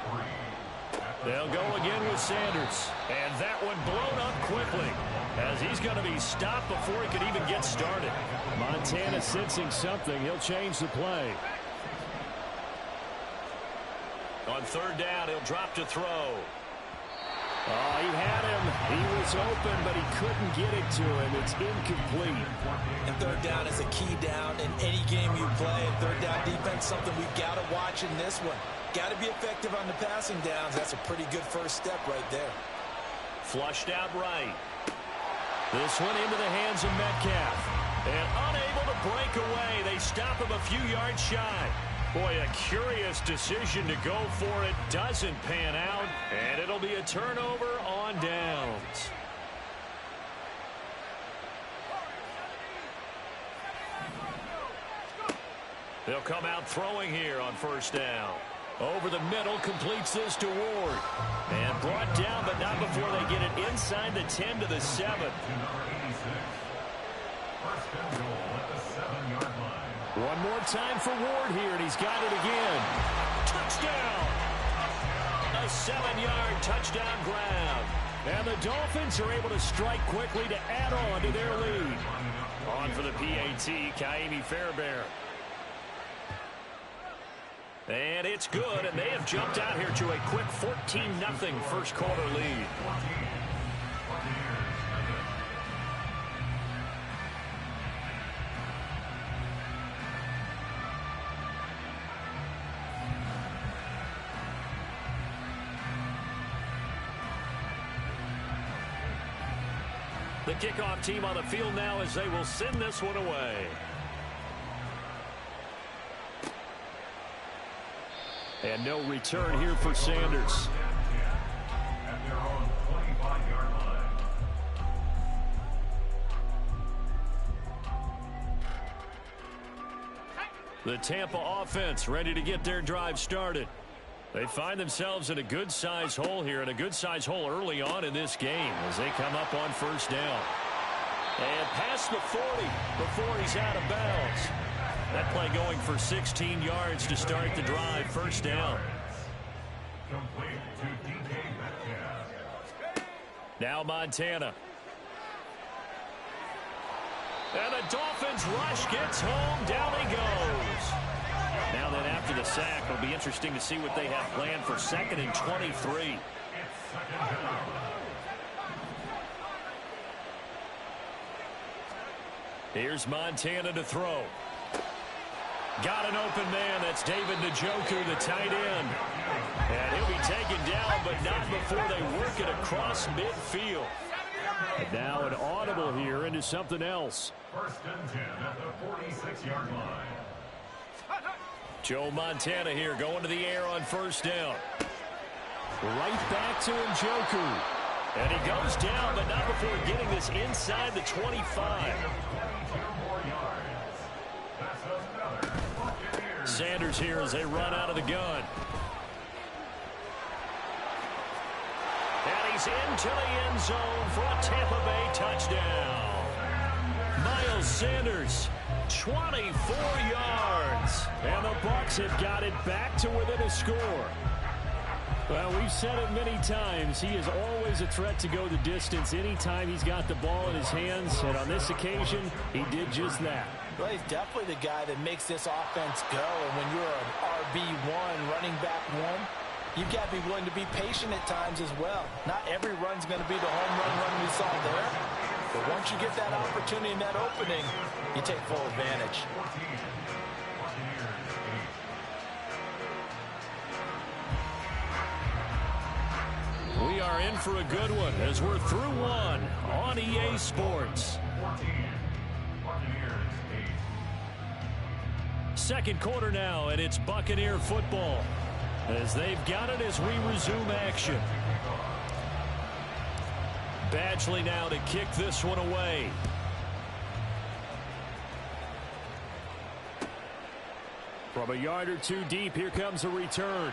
3. They'll go again with Sanders. And that one blown up quickly, as he's going to be stopped before he could even get started. Montana sensing something. He'll change the play. On third down, he'll drop to throw. Oh, he had him. He was open, but he couldn't get it to him. It's incomplete. And third down is a key down in any game you play. Third down defense, something we've got to watch in this one. Got to be effective on the passing downs. That's a pretty good first step right there. Flushed out right. This one into the hands of Metcalf. And unable to break away. They stop him a few yards shy. Boy, a curious decision to go for it. Doesn't pan out. And it'll be a turnover on downs. They'll come out throwing here on first down. Over the middle, completes this to Ward. And brought down, but not before they get it inside the 10 to the 7. To number 86. First and goal at the 7-yard line. One more time for Ward here, and he's got it again. Touchdown! A 7-yard touchdown grab. And the Dolphins are able to strike quickly to add on to their lead. On for the PAT, Kaimi Fairbairn. And it's good, and they have jumped out here to a quick 14-0 first quarter lead. The kickoff team on the field now as they will send this one away. And no return here for Sanders. At their own 25-yard line. The Tampa offense ready to get their drive started. They find themselves in a good-sized hole here, and a good-sized hole early on in this game as they come up on first down. And past the 40 before he's out of bounds. That play going for 16 yards to start the drive. First down. Complete to DK Metcalf. Now Montana. And the Dolphins rush gets home. Down he goes. Now then, after the sack, it'll be interesting to see what they have planned for 2nd and 23. Here's Montana to throw. Got an open man. That's David Njoku, the tight end. And he'll be taken down, but not before they work it across midfield. And now an audible here into something else. 1st and 10 at the 46-yard line. Joe Montana here going to the air on 1st down. Right back to Njoku. And he goes down, but not before getting this inside the 25. Sanders here as they run out of the gun. And he's into the end zone for a Tampa Bay touchdown. Miles Sanders, 24 yards. And the Bucs have got it back to within a score. Well, we've said it many times. He is always a threat to go the distance anytime he's got the ball in his hands. And on this occasion, he did just that. Well, he's definitely the guy that makes this offense go. And when you're an RB1, running back one, you've got to be willing to be patient at times as well. Not every run's going to be the home run we saw there. But once you get that opportunity and that opening, you take full advantage. We are in for a good one as we're through one on EA Sports. 2nd quarter now, and it's Buccaneer football as they've got it as we resume action. Badgley now to kick this one away. From a yard or two deep, here comes a return.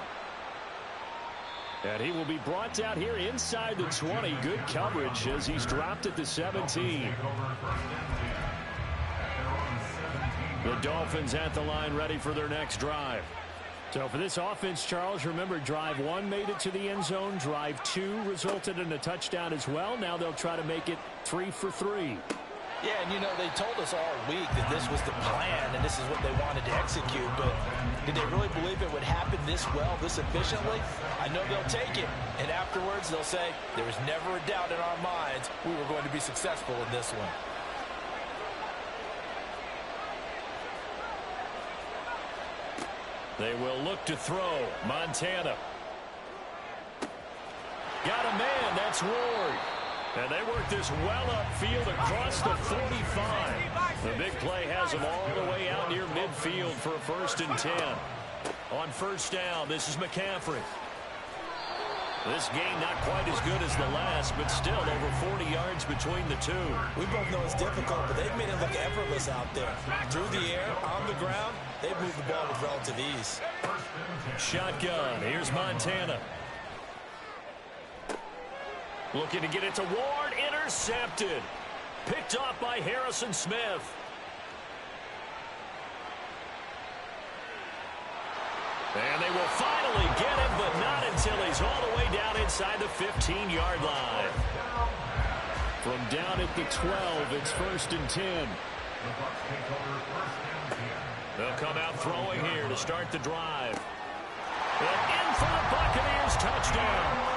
And he will be brought out here inside the 20. Good coverage as he's dropped at the 17. The Dolphins at the line ready for their next drive. So for this offense, Charles, remember drive 1 made it to the end zone. Drive 2 resulted in a touchdown as well. Now they'll try to make it 3 for 3. Yeah, and you know, they told us all week that this was the plan and this is what they wanted to execute, but did they really believe it would happen this well, this efficiently? I know they'll take it, and afterwards they'll say, there was never a doubt in our minds we were going to be successful in this one. They will look to throw. Montana. Got a man. That's Ward. And they work this well upfield across the 45. The big play has them all the way out near midfield for a 1st and 10. On 1st down, this is McCaffrey. This game not quite as good as the last, but still over 40 yards between the two. We both know it's difficult, but they've made it look effortless out there. Through the air, on the ground, they've moved the ball with relative ease. Shotgun. Here's Montana. Looking to get it to Ward. Intercepted. Picked off by Harrison Smith. And they will finally get him, but not until he's all the way down inside the 15-yard line. From down at the 12, it's 1st and 10. They'll come out throwing here to start the drive. And in for the Buccaneers touchdown.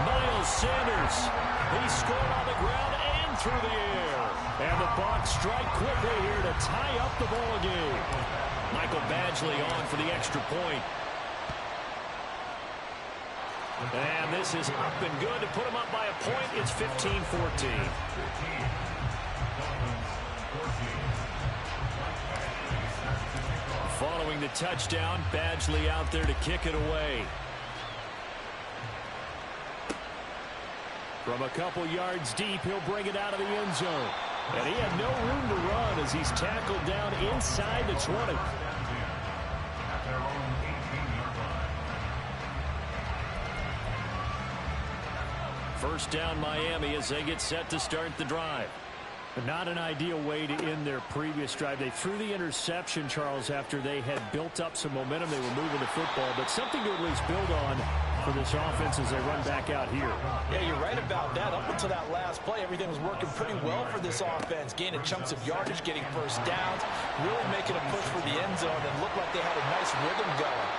Miles Sanders. He scored on the ground and through the air. And the Bucs strike quickly here to tie up the ball game. Michael Badgley on for the extra point. And this is up and good to put him up by a point. It's 15-14. Following the touchdown, Badgley out there to kick it away. From a couple yards deep, he'll bring it out of the end zone. And he had no room to run as he's tackled down inside the 20. First down Miami as they get set to start the drive. Not an ideal way to end their previous drive. They threw the interception, Charles, after they had built up some momentum. They were moving the football, but something to at least build on for this offense as they run back out here. Yeah, you're right about that. Up until that last play, everything was working pretty well for this offense. Gaining chunks of yardage, getting first downs, really making a push for the end zone, and looked like they had a nice rhythm going.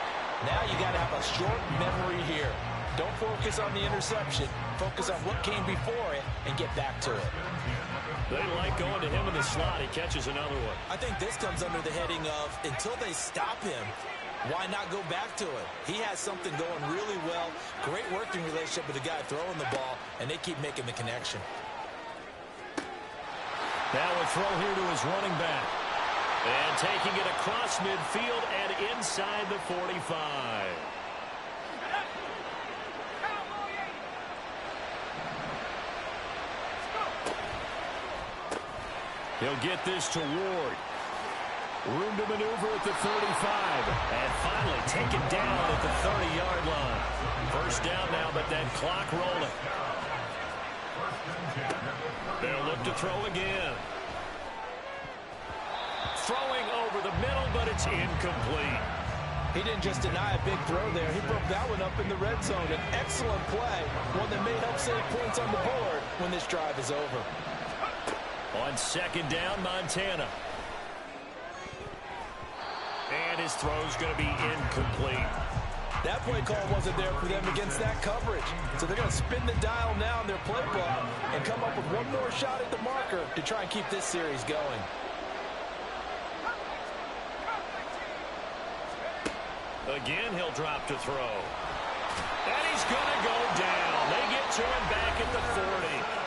Now you got to have a short memory here. Don't focus on the interception. Focus on what came before it and get back to it. They like going to him in the slot. He catches another one. I think this comes under the heading of until they stop him, why not go back to it? He has something going really well. Great working relationship with the guy throwing the ball, and they keep making the connection. Now a throw here to his running back. And taking it across midfield and inside the 45. He'll get this to Ward. Room to maneuver at the 35. And finally taken down at the 30-yard line. First down now, but that clock rolling. They'll look to throw again. Throwing over the middle, but it's incomplete. He didn't just deny a big throw there. He broke that one up in the red zone. An excellent play, one that may help save points on the board when this drive is over. On second down, Montana. And his throw's going to be incomplete. That play call wasn't there for them against that coverage. So they're going to spin the dial now in their playbook and come up with one more shot at the marker to try and keep this series going. Again, he'll drop to throw. And he's going to go down. They get to him back at the 40.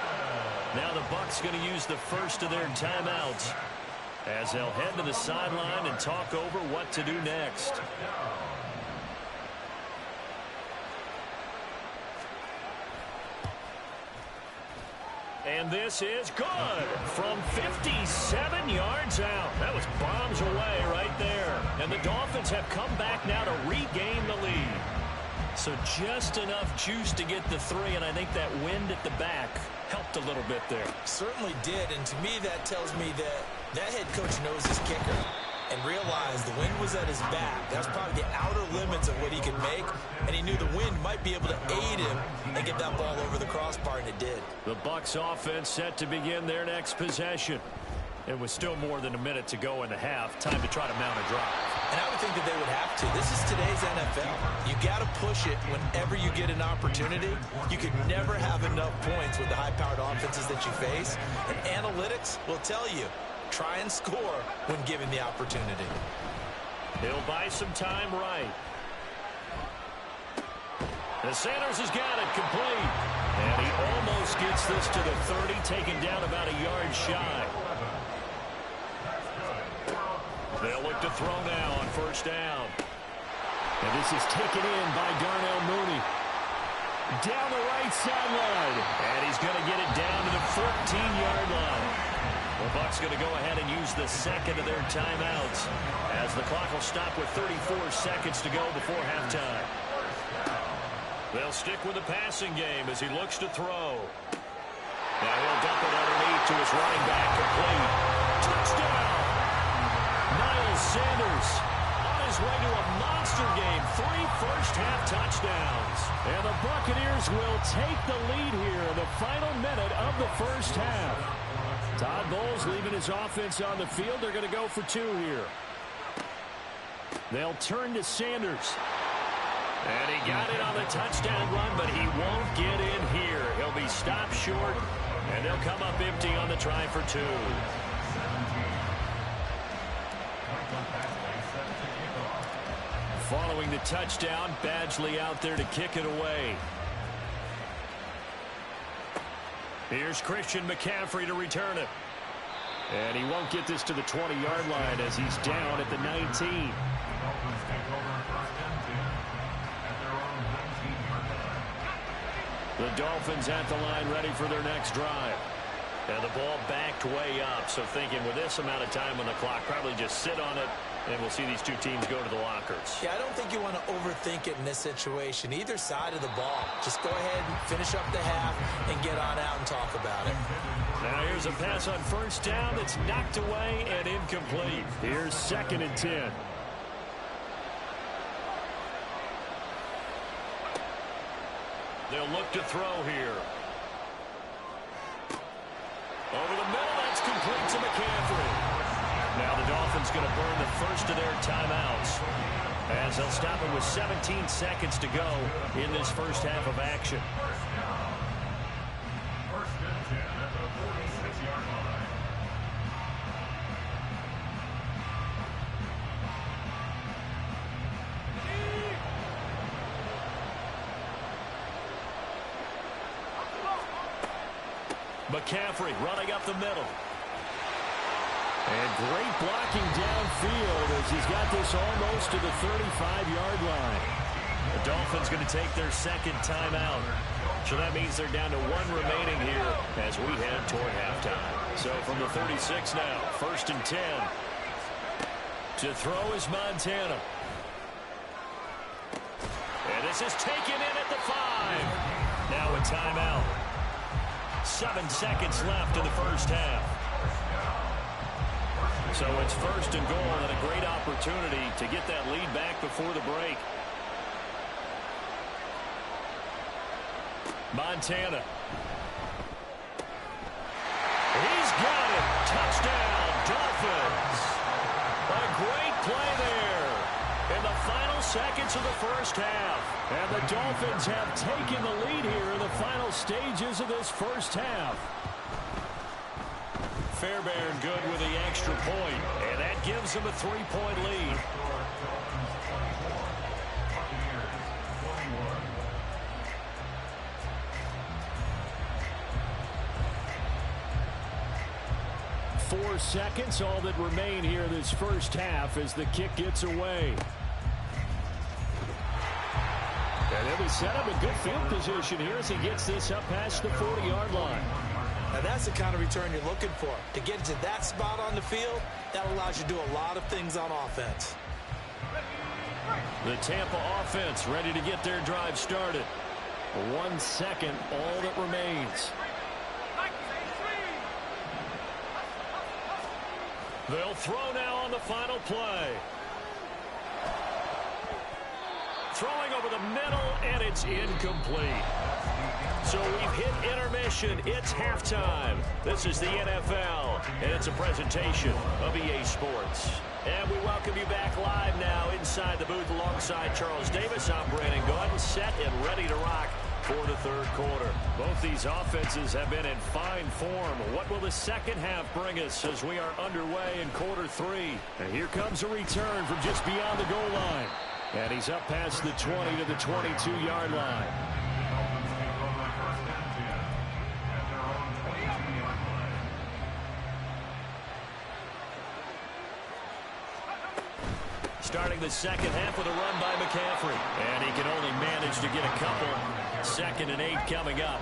Now the Bucs going to use the first of their timeouts as they'll head to the sideline and talk over what to do next. And this is good from 57 yards out. That was bombs away right there. And the Dolphins have come back now to regain the lead. So just enough juice to get the 3, and I think that wind at the back helped a little bit there. Certainly did, and to me that tells me that that head coach knows his kicker and realized the wind was at his back. That's probably the outer limits of what he could make, and he knew the wind might be able to aid him and get that ball over the crossbar, and it did. The Bucs offense set to begin their next possession. It was still more than a minute to go in the half. Time to try to mount a drive. And I would think that they would have to. This is today's NFL. You got to push it whenever you get an opportunity. You could never have enough points with the high-powered offenses that you face. And analytics will tell you, try and score when given the opportunity. He'll buy some time right. And Sanders has got it complete. And he almost gets this to the 30, taken down about a yard shy. They'll look to throw now on first down. And this is taken in by Darnell Mooney. Down the right sideline. And he's going to get it down to the 14-yard line. The Bucs going to go ahead and use the second of their timeouts as the clock will stop with 34 seconds to go before halftime. They'll stick with the passing game as he looks to throw. Now he'll dump it underneath to his running back, complete. Touchdown! Miles Sanders on his way to a monster game. 3 first-half touchdowns. And the Buccaneers will take the lead here in the final minute of the first half. Todd Bowles leaving his offense on the field. They're going to go for 2 here. They'll turn to Sanders. And he got it on the touchdown run, but he won't get in here. He'll be stopped short, and they'll come up empty on the try for 2. Following the touchdown, Badgley out there to kick it away. Here's Christian McCaffrey to return it. And he won't get this to the 20-yard line as he's down at the 19. The Dolphins at the line ready for their next drive. And the ball backed way up. So thinking with this amount of time on the clock, probably just sit on it, and we'll see these two teams go to the lockers. Yeah, I don't think you want to overthink it in this situation. Either side of the ball. Just go ahead and finish up the half and get on out and talk about it. Now here's a pass on first down that's knocked away and incomplete. Here's 2nd and 10. They'll look to throw here. Over the middle, that's complete to McCaffrey. Now the Dolphins going to burn the first of their timeouts as they'll stop it with 17 seconds to go in this first half of action. First and 10 at the 46-yard line. McCaffrey running up the middle. And great blocking downfield as he's got this almost to the 35-yard line. The Dolphins going to take their second timeout. So that means they're down to 1 remaining here as we head toward halftime. So from the 36 now, 1st and 10. To throw is Montana. And this is taken in at the 5. Now a timeout. 7 seconds left in the first half. So it's 1st and goal and a great opportunity to get that lead back before the break. Montana. He's got it. Touchdown, Dolphins. A great play there in the final seconds of the first half. And the Dolphins have taken the lead here in the final stages of this first half. Fairbairn good with the extra point, and that gives them a 3-point lead. Four seconds, all that remain here this first half as the kick gets away. And then we set up a good field position here as he gets this up past the 40-yard line. Now that's the kind of return you're looking for. To get to that spot on the field, that allows you to do a lot of things on offense. The Tampa offense ready to get their drive started. 1 second, all that remains. They'll throw now on the final play. Throwing over the middle, and it's incomplete. So we've hit intermission. It's halftime. This is the NFL, and it's a presentation of EA Sports. And we welcome you back live now inside the booth alongside Charles Davis. I'm Brandon Gordon, set and ready to rock for the third quarter. Both these offenses have been in fine form. What will the second half bring us as we are underway in quarter 3? And here comes a return from just beyond the goal line. And he's up past the 20 to the 22-yard line. Starting the second half with a run by McCaffrey. And he can only manage to get a couple. 2nd and 8 coming up.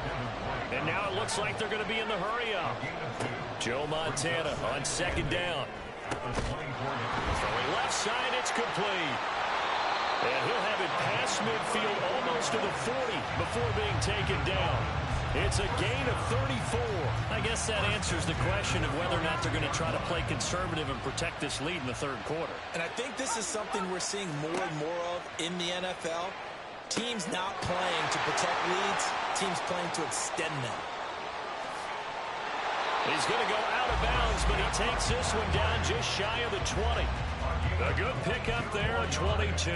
And now it looks like they're going to be in the hurry-up. Joe Montana on 2nd down. Throwing left side, it's complete. And he'll have it past midfield almost to the 40 before being taken down. It's a gain of 34. I guess that answers the question of whether or not they're going to try to play conservative and protect this lead in the third quarter. And I think this is something we're seeing more and more of in the NFL. Teams not playing to protect leads, teams playing to extend them. He's going to go out of bounds, but he takes this one down just shy of the 20. A good pickup there at 22.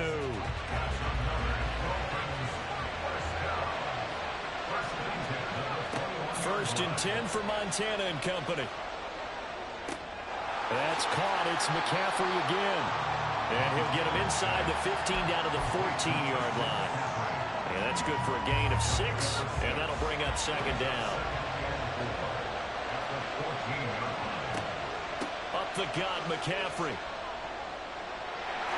First and 10 for Montana and company. That's caught. It's McCaffrey again. And he'll get him inside the 15 down to the 14-yard line. And that's good for a gain of 6, and that'll bring up 2nd down. Up the gut, McCaffrey.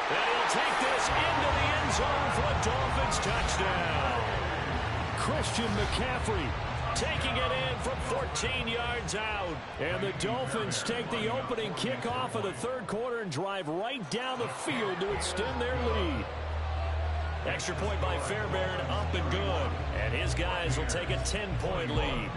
And he'll take this into the end zone for a Dolphins touchdown. Christian McCaffrey taking it in from 14 yards out. And the Dolphins take the opening kickoff of the third quarter and drive right down the field to extend their lead. Extra point by Fairbairn, up and good. And his guys will take a 10-point lead.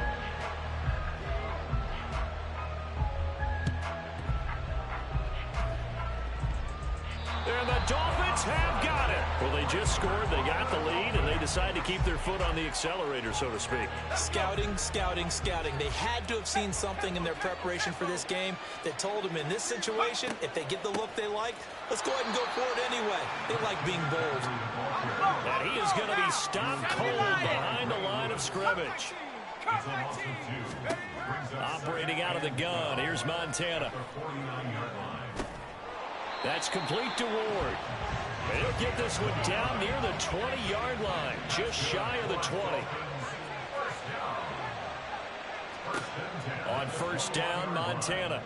And the Dolphins have got it. Well, they just scored, they got the lead, and they decide to keep their foot on the accelerator, so to speak. Scouting, scouting, scouting. They had to have seen something in their preparation for this game that told them in this situation, if they get the look they like, let's go ahead and go for it anyway. They like being bold. And he is going to be stopped cold behind the line of scrimmage. Operating out of the gun, here's Montana. That's complete to Ward. And he'll get this one down near the 20-yard line, just shy of the 20. On first down, Montana.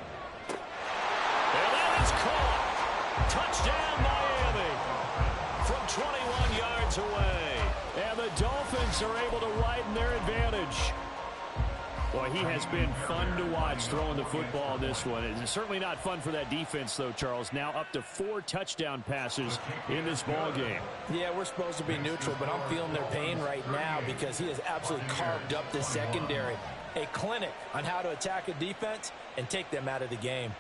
And that is caught. Touchdown, Miami. From 21 yards away. And the Dolphins are able to widen their advantage. Boy, he has been fun to watch throwing the football in this one. It's certainly not fun for that defense, though, Charles. Now up to 4 touchdown passes in this ball game. Yeah, we're supposed to be neutral, but I'm feeling their pain right now because he has absolutely carved up this secondary. A clinic on how to attack a defense and take them out of the game.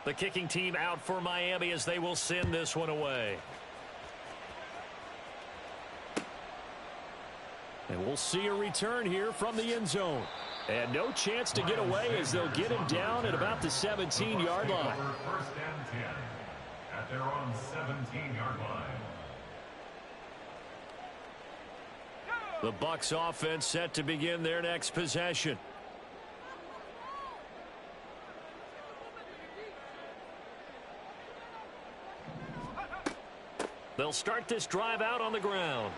The kicking team out for Miami as they will send this one away. And we'll see a return here from the end zone. And no chance to get away as they'll get him down at about the 17-yard line. First and 10 at their own 17-yard line. The Bucs offense set to begin their next possession. They'll start this drive out on the ground.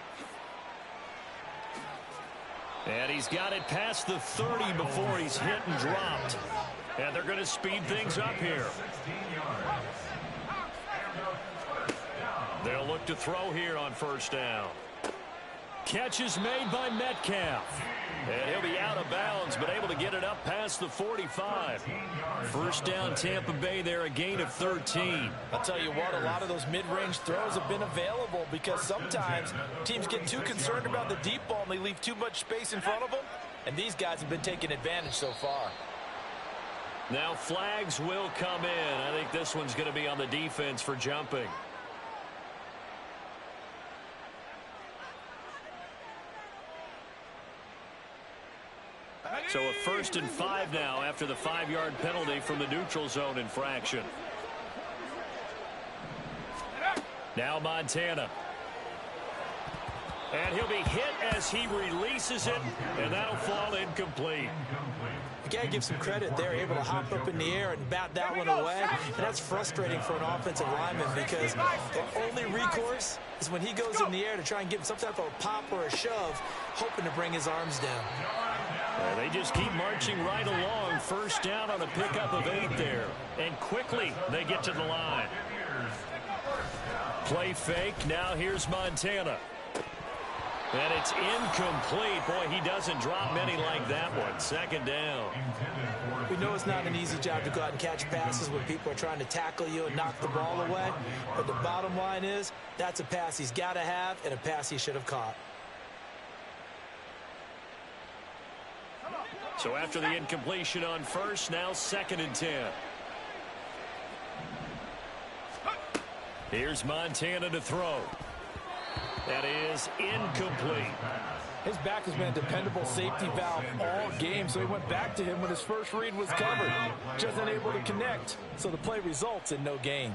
And he's got it past the 30 before he's hit and dropped. And they're going to speed things up here. They'll look to throw here on first down. Catch is made by Metcalf. And he'll be out of bounds, but able to get it up past the 45. First down, Tampa Bay there, a gain of 13. I'll tell you what, a lot of those mid-range throws have been available because sometimes teams get too concerned about the deep ball and they leave too much space in front of them, and these guys have been taking advantage so far. Now flags will come in. I think this one's going to be on the defense for jumping. So a 1st and 5 now after the 5-yard penalty from the neutral zone infraction. Now Montana. And he'll be hit as he releases it, and that'll fall incomplete. You got to give some credit. They're able to hop up in the air and bat that one away. And that's frustrating for an offensive lineman because the only recourse is when he goes in the air to try and give him some type of a pop or a shove, hoping to bring his arms down. They just keep marching right along. First down on a pickup of 8 there. And quickly they get to the line. Play fake. Now here's Montana. And it's incomplete. Boy, he doesn't drop many like that one. Second down. We know it's not an easy job to go out and catch passes when people are trying to tackle you and knock the ball away. But the bottom line is that's a pass he's got to have and a pass he should have caught. So after the incompletion on first, now 2nd and 10. Here's Montana to throw. That is incomplete. His back has been a dependable safety valve all game, so he went back to him when his first read was covered. Just unable to connect, so the play results in no gain.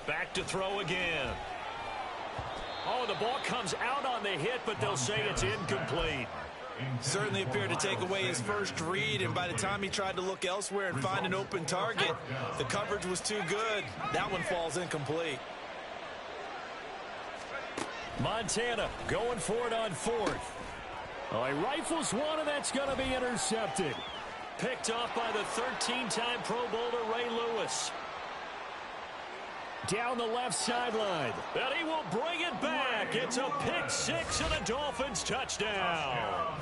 Back to throw again. Oh, the ball comes out on the hit, but they'll say it's incomplete. Certainly appeared to take away his first read, and by the time he tried to look elsewhere and find an open target, the coverage was too good. That one falls incomplete. Montana going for it on 4th. Oh, he rifles one, and that's going to be intercepted. Picked off by the 13-time Pro Bowler Ray Lewis. down the left sideline. And he will bring it back. It's a pick six and a Dolphins touchdown.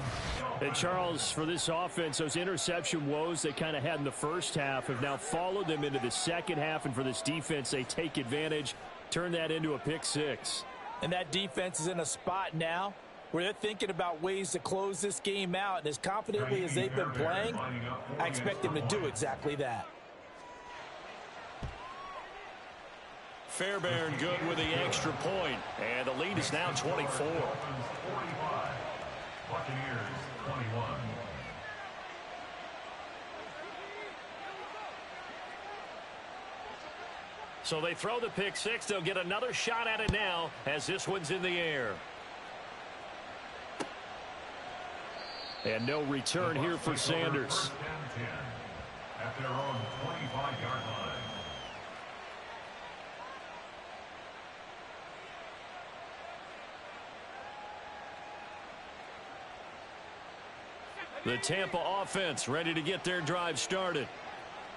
And Charles, for this offense, those interception woes they kind of had in the first half have now followed them into the second half. And for this defense, they take advantage, turn that into a pick six. And that defense is in a spot now where they're thinking about ways to close this game out. And as confidently as they've been playing, I expect them to do exactly that. Fairbairn good with the extra point. And the lead is now 24. Buccaneers 21. So they throw the pick six. They'll get another shot at it now as this one's in the air. And no return here for Sanders. At their own 25-yard line. The Tampa offense ready to get their drive started.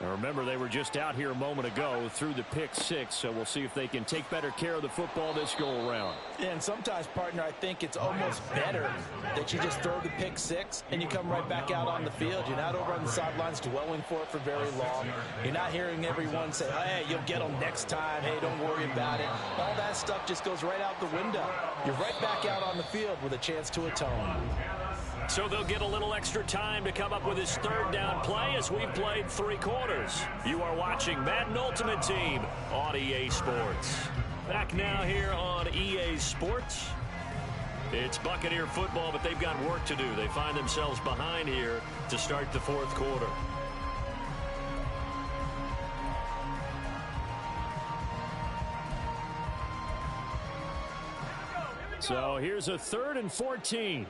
Now remember, they were just out here a moment ago through the pick six, so we'll see if they can take better care of the football this go around. And sometimes, partner, I think it's almost better that you just throw the pick six and you come right back out on the field. You're not over on the sidelines dwelling for it for very long. You're not hearing everyone say, hey, you'll get them next time. Hey, don't worry about it. All that stuff just goes right out the window. You're right back out on the field with a chance to atone. So they'll get a little extra time to come up with his third down play as we've played 3 quarters. You are watching Madden Ultimate Team on EA Sports. Back now here on EA Sports. It's Buccaneer football, but they've got work to do. They find themselves behind here to start the 4th quarter. So here's a 3rd and 14.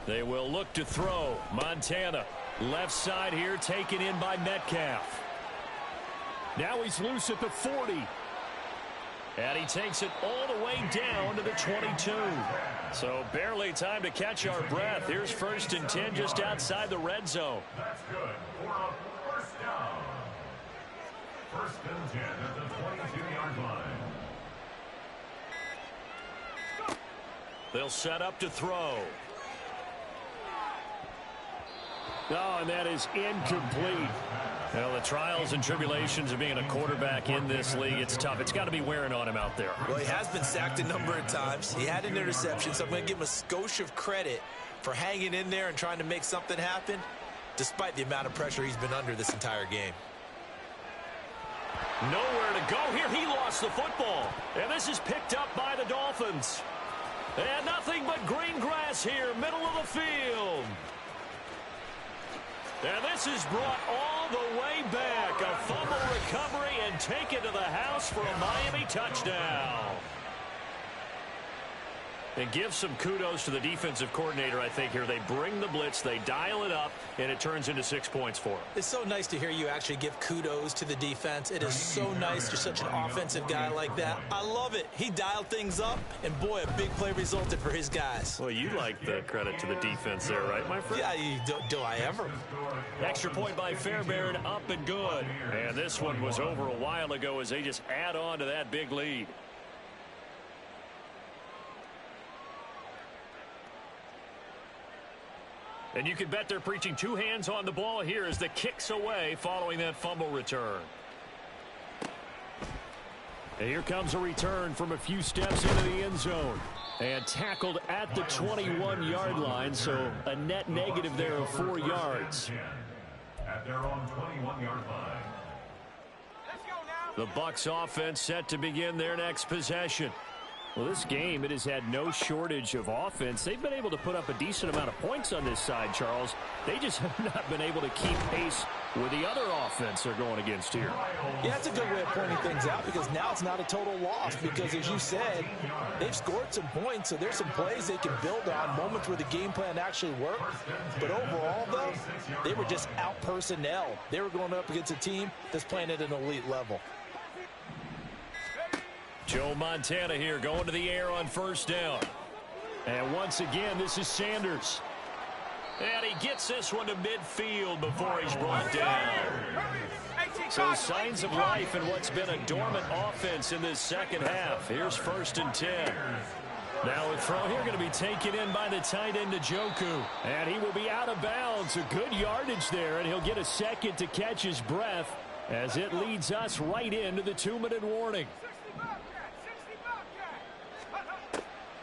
They will look to throw. Montana, left side here, taken in by Metcalf. Now he's loose at the 40. And he takes it all the way down to the 22. So barely time to catch our breath. Here's 1st and 10 just outside the red zone. That's good for a first down. 1st and 10 at the 22-yard line. They'll set up to throw. Oh, and that is incomplete. Well, the trials and tribulations of being a quarterback in this league, it's tough. It's got to be wearing on him out there. Well, he has been sacked a number of times. He had an interception, so I'm going to give him a skosh of credit for hanging in there and trying to make something happen, despite the amount of pressure he's been under this entire game. Nowhere to go here. He lost the football. And this is picked up by the Dolphins. And nothing but green grass here, middle of the field. And this is brought all the way back. A fumble recovery and taken to the house for a Miami touchdown. And give some kudos to the defensive coordinator, I think, here. They bring the blitz, they dial it up, and it turns into 6 points for them. It's so nice to hear you actually give kudos to the defense. It is so nice. You're such an offensive guy like that. I love it. He dialed things up, and boy, a big play resulted for his guys. Well, you like the credit to the defense there, right, my friend? Yeah, do I ever? Extra point by Fairbairn, up and good. And this one was over a while ago as they just add on to that big lead. And you can bet they're preaching 2 hands on the ball here as the kick's away following that fumble return. And here comes a return from a few steps into the end zone. And tackled at the 21-yard line, so a net negative there of 4 yards. At their own 21-yard line. The Bucs offense set to begin their next possession. Well, this game, it has had no shortage of offense. They've been able to put up a decent amount of points on this side, Charles. They just have not been able to keep pace with the other offense they're going against here. Yeah, that's a good way of pointing things out because now it's not a total loss because, as you said, they've scored some points, so there's some plays they can build on, moments where the game plan actually worked. But overall, though, they were just out personnel. They were going up against a team that's playing at an elite level. Joe Montana here going to the air on 1st down. And once again, this is Sanders. And he gets this one to midfield before he's brought down. So signs of life in what's been a dormant offense in this second half. Here's 1st and 10. Now a throw here going to be taken in by the tight end Njoku. And he will be out of bounds. A good yardage there, and he'll get a second to catch his breath as it leads us right into the 2-minute warning.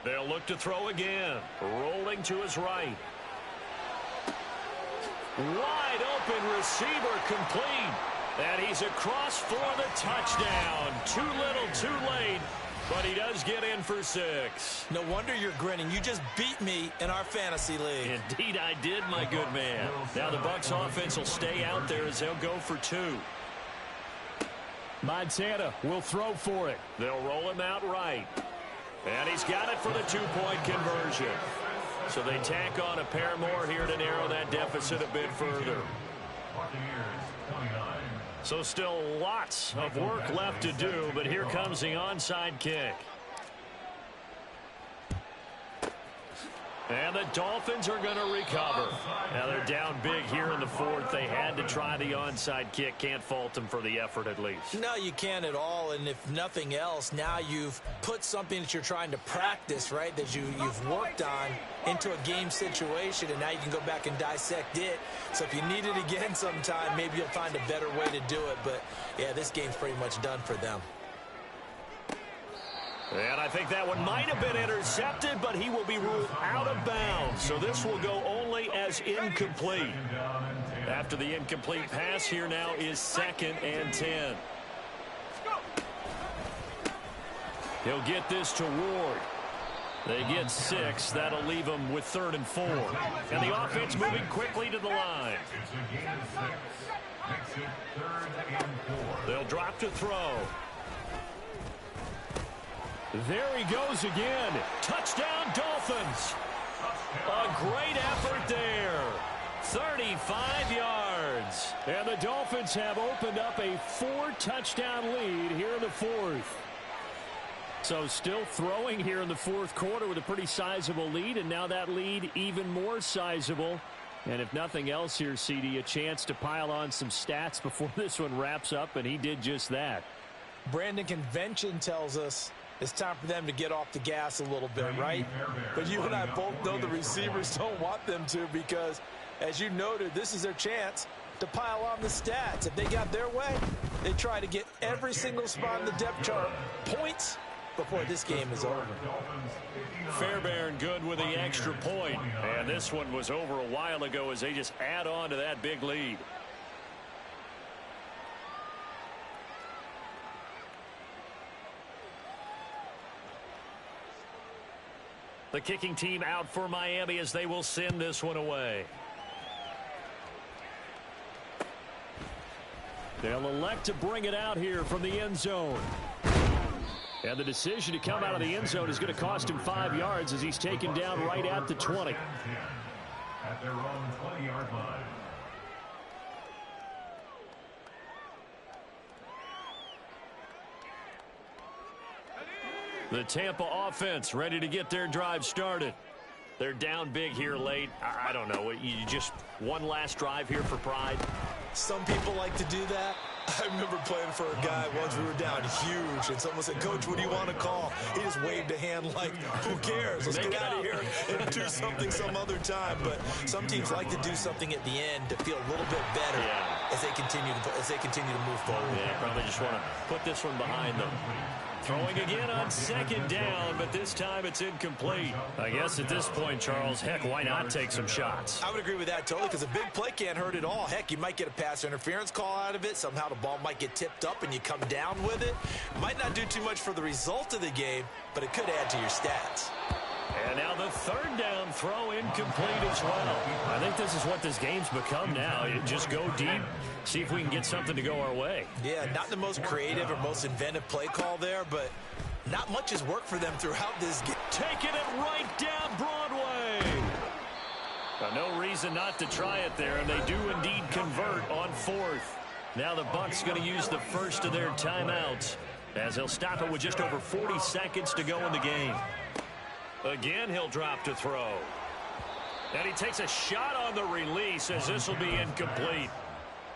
They'll look to throw again. Rolling to his right. Wide open receiver complete. And he's across for the touchdown. Too little, too late. But he does get in for 6. No wonder you're grinning. You just beat me in our fantasy league. Indeed I did, my good man. Now the Bucs offense will stay out there as they'll go for 2. Montana will throw for it. They'll roll him out right. And he's got it for the 2-point conversion. So they tack on a pair more here to narrow that deficit a bit further. So still lots of work left to do, but here comes the onside kick. And the Dolphins are going to recover. Now they're down big here in the 4th. They had to try the onside kick. Can't fault them for the effort at least. No, you can't at all. And if nothing else, now you've put something that you're trying to practice, right, that you've worked on into a game situation, and now you can go back and dissect it. So if you need it again sometime, maybe you'll find a better way to do it. But, yeah, this game's pretty much done for them. And I think that one might have been intercepted, but he will be ruled out of bounds. So this will go only as incomplete. After the incomplete pass, here now is 2nd and 10. He'll get this to Ward. They get 6. That'll leave them with 3rd and 4. And the offense moving quickly to the line. They'll drop to throw. There he goes again. Touchdown, Dolphins. A great effort there. 35 yards. And the Dolphins have opened up a 4-touchdown lead here in the 4th. So still throwing here in the 4th quarter with a pretty sizable lead, and now that lead even more sizable. And if nothing else here, CD, a chance to pile on some stats before this one wraps up, and he did just that. Brandon, convention tells us it's time for them to get off the gas a little bit, right? But you and I both know the receivers don't want them to, because, as you noted, this is their chance to pile on the stats. If they got their way, they try to get every single spot in the depth chart points before this game is over. Fairbairn good with the extra point. And this one was over a while ago as they just add on to that big lead. The kicking team out for Miami as they will send this one away. They'll elect to bring it out here from the end zone. And the decision to come out of the end zone is going to cost him 5 yards as he's taken down right at the 20. At their own 20-yard line. The Tampa offense ready to get their drive started. They're down big here late. I don't know. You just one last drive here for pride. Some people like to do that. I remember playing for a guy once. We were down huge, and someone said, "Coach, what do you want to call?" He just waved a hand like, "Who cares? Let's get out of here and do something some other time." But some teams like to do something at the end to feel a little bit better as they continue to move forward. Yeah, probably just want to put this one behind them. Throwing again on 2nd down, but this time it's incomplete. I guess at this point, Charles, heck, why not take some shots? I would agree with that totally, because a big play can't hurt at all. Heck, you might get a pass interference call out of it. Somehow the ball might get tipped up and you come down with it. Might not do too much for the result of the game, but it could add to your stats. And now the 3rd down throw incomplete as well. I think this is what this game's become now. You just go deep, see if we can get something to go our way. Yeah, not the most creative or most inventive play call there, but not much has worked for them throughout this game. Taking it right down Broadway. No reason not to try it there, and they do indeed convert on 4th. Now the Bucs going to use the first of their timeouts as they'll stop it with just over 40 seconds to go in the game. Again, he'll drop to throw. And he takes a shot on the release as this will be incomplete.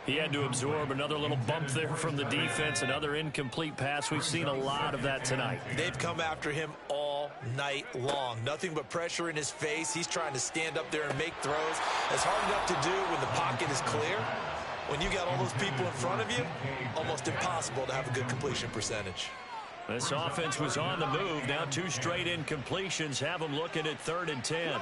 He had to absorb another little bump there from the defense, another incomplete pass. We've seen a lot of that tonight. They've come after him all night long. Nothing but pressure in his face. He's trying to stand up there and make throws. It's hard enough to do when the pocket is clear. When you got all those people in front of you, almost impossible to have a good completion percentage. This offense was on the move. Now 2 straight incompletions have them looking at 3rd and 10.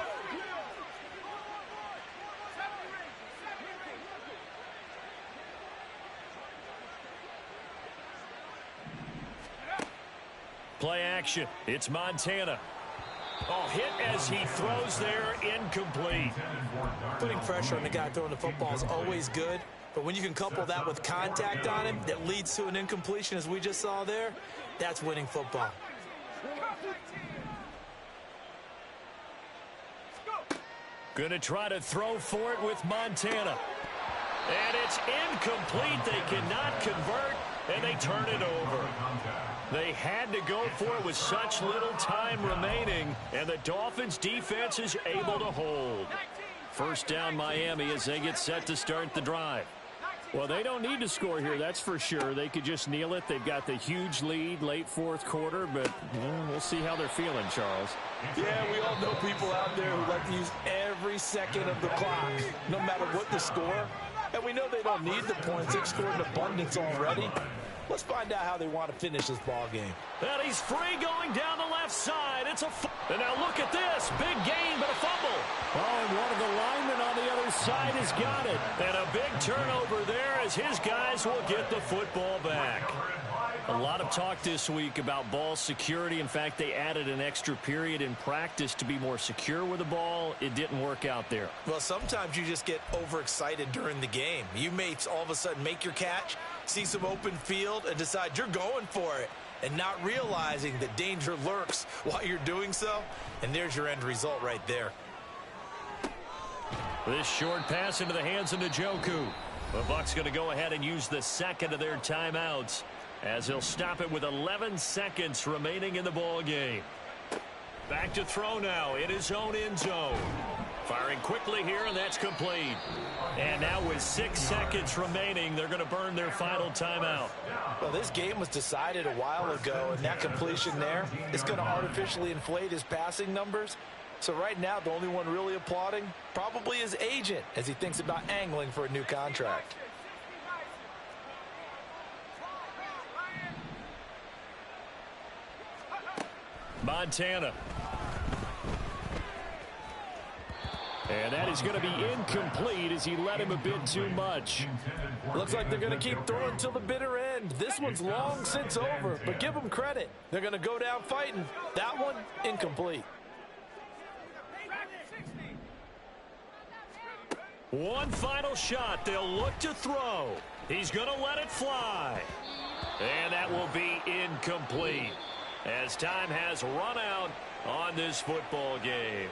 Play action. It's Montana. Oh, hit as he throws there, incomplete. Putting pressure on the guy throwing the football is always good, but when you can couple that with contact on him that leads to an incompletion, as we just saw there, that's winning football. Gonna try to throw for it with Montana. And it's incomplete. They cannot convert, and they turn it over. They had to go for it with such little time remaining, and the Dolphins' defense is able to hold. First down, Miami, as they get set to start the drive. Well, they don't need to score here, that's for sure. They could just kneel it. They've got the huge lead late 4th quarter, but we'll see how they're feeling, Charles. Yeah, we all know people out there who like to use every second of the clock, no matter what the score. And we know they don't need the points. They've scored in abundance already. Let's find out how they want to finish this ball game. And he's free going down the left side. It's a and now look at this. Big gain, but a fumble. Oh, and one of the linemen on the other side has got it. And a big turnover there as his guys will get the football back. A lot of talk this week about ball security. In fact, they added an extra period in practice to be more secure with the ball. It didn't work out there. Well, sometimes you just get overexcited during the game. You may all of a sudden make your catch, see some open field, and decide you're going for it, and not realizing that danger lurks while you're doing so. And there's your end result right there. This short pass into the hands of Njoku. The Bucs going to go ahead and use the second of their timeouts, as he'll stop it with 11 seconds remaining in the ball game. Back to throw now in his own end zone. Firing quickly here, and that's complete. And now with 6 seconds remaining, they're going to burn their final timeout. Well, this game was decided a while ago, and that completion there is going to artificially inflate his passing numbers. So right now, the only one really applauding probably his agent as he thinks about angling for a new contract. Montana. And that is going to be incomplete as he led him a bit too much. Looks like they're going to keep throwing till the bitter end. This one's long since over, but give them credit. They're going to go down fighting. That one, incomplete. One final shot. They'll look to throw. He's going to let it fly. And that will be incomplete, as time has run out on this football game.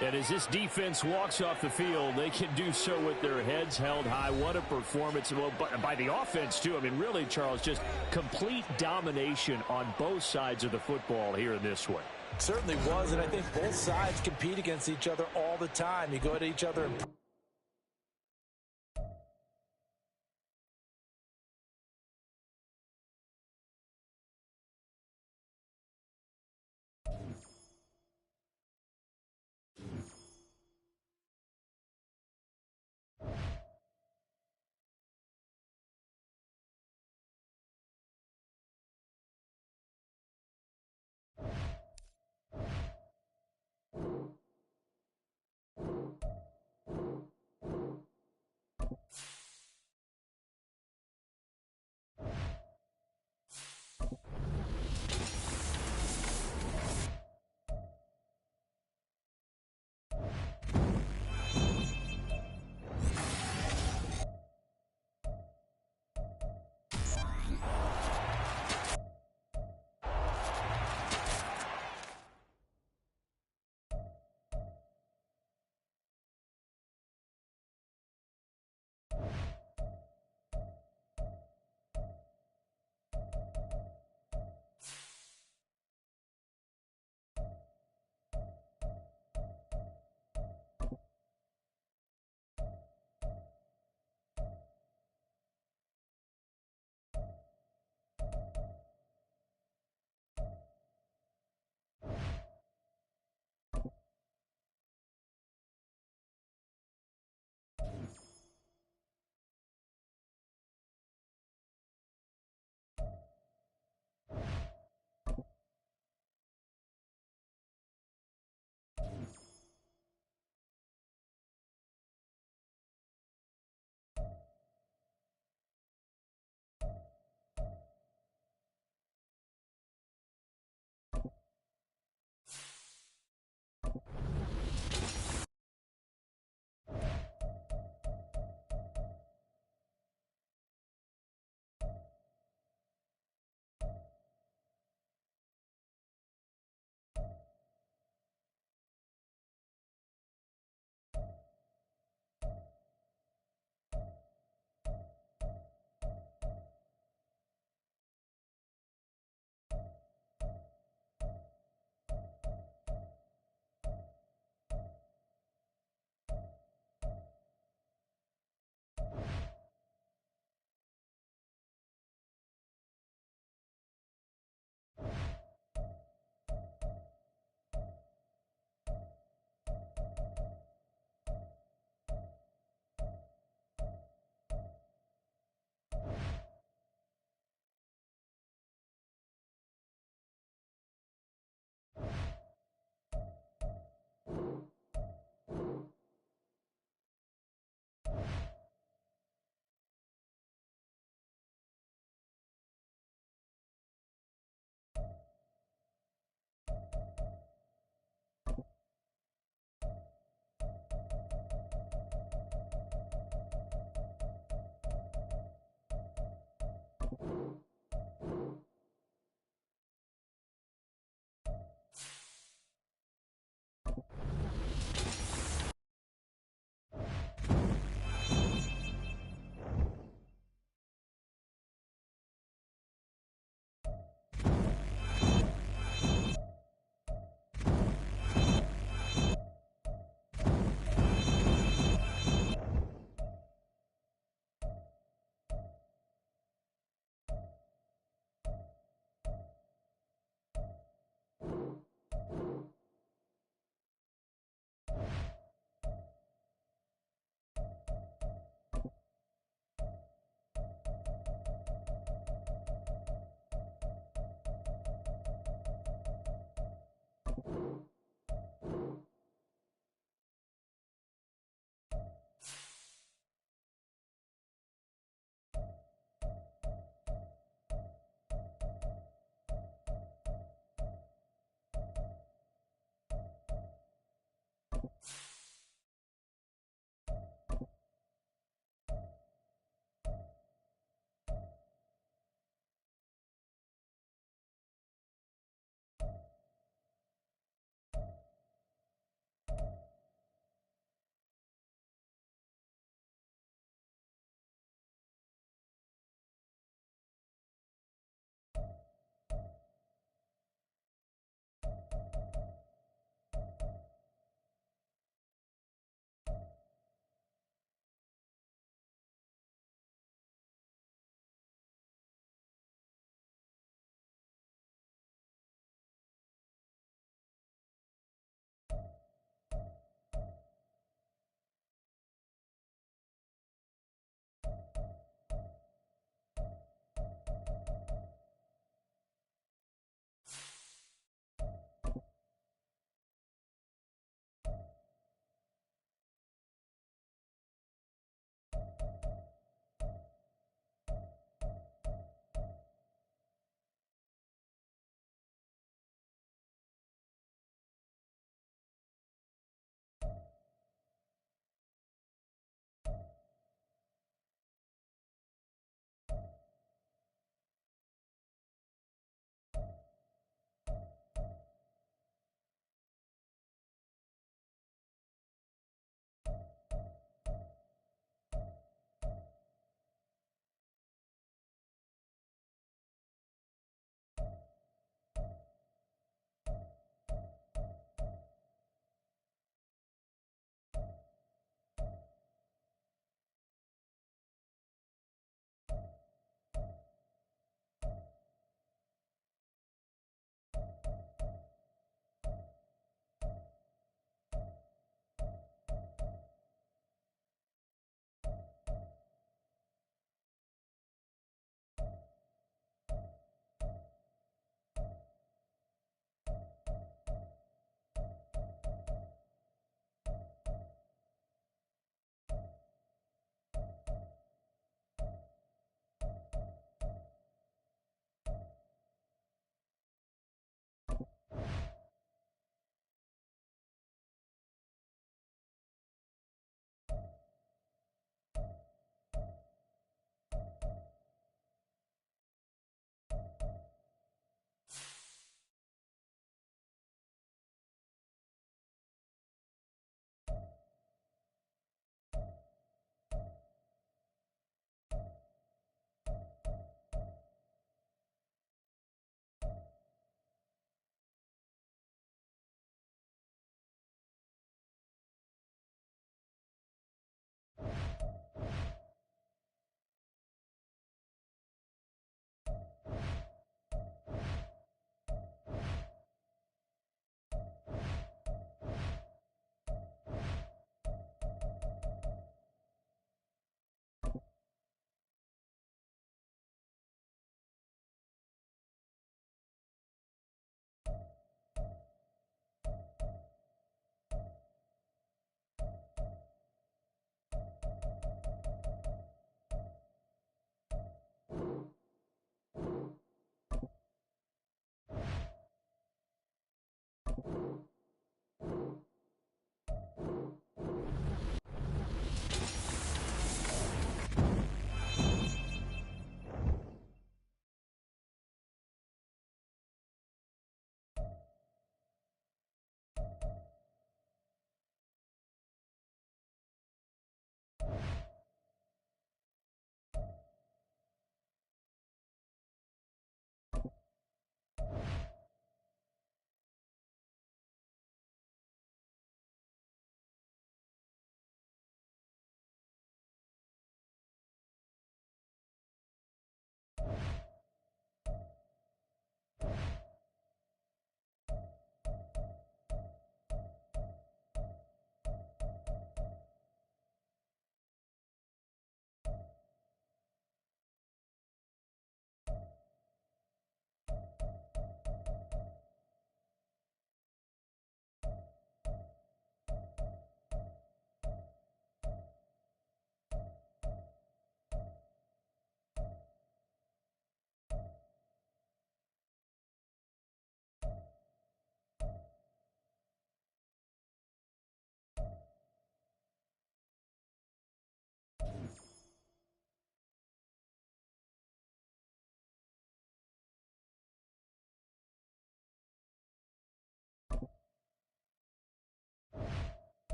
And as this defense walks off the field, they can do so with their heads held high. What a performance by the offense, too. I mean, really, Charles, just complete domination on both sides of the football here in this one. Certainly was, and I think both sides compete against each other all the time. You go at each other and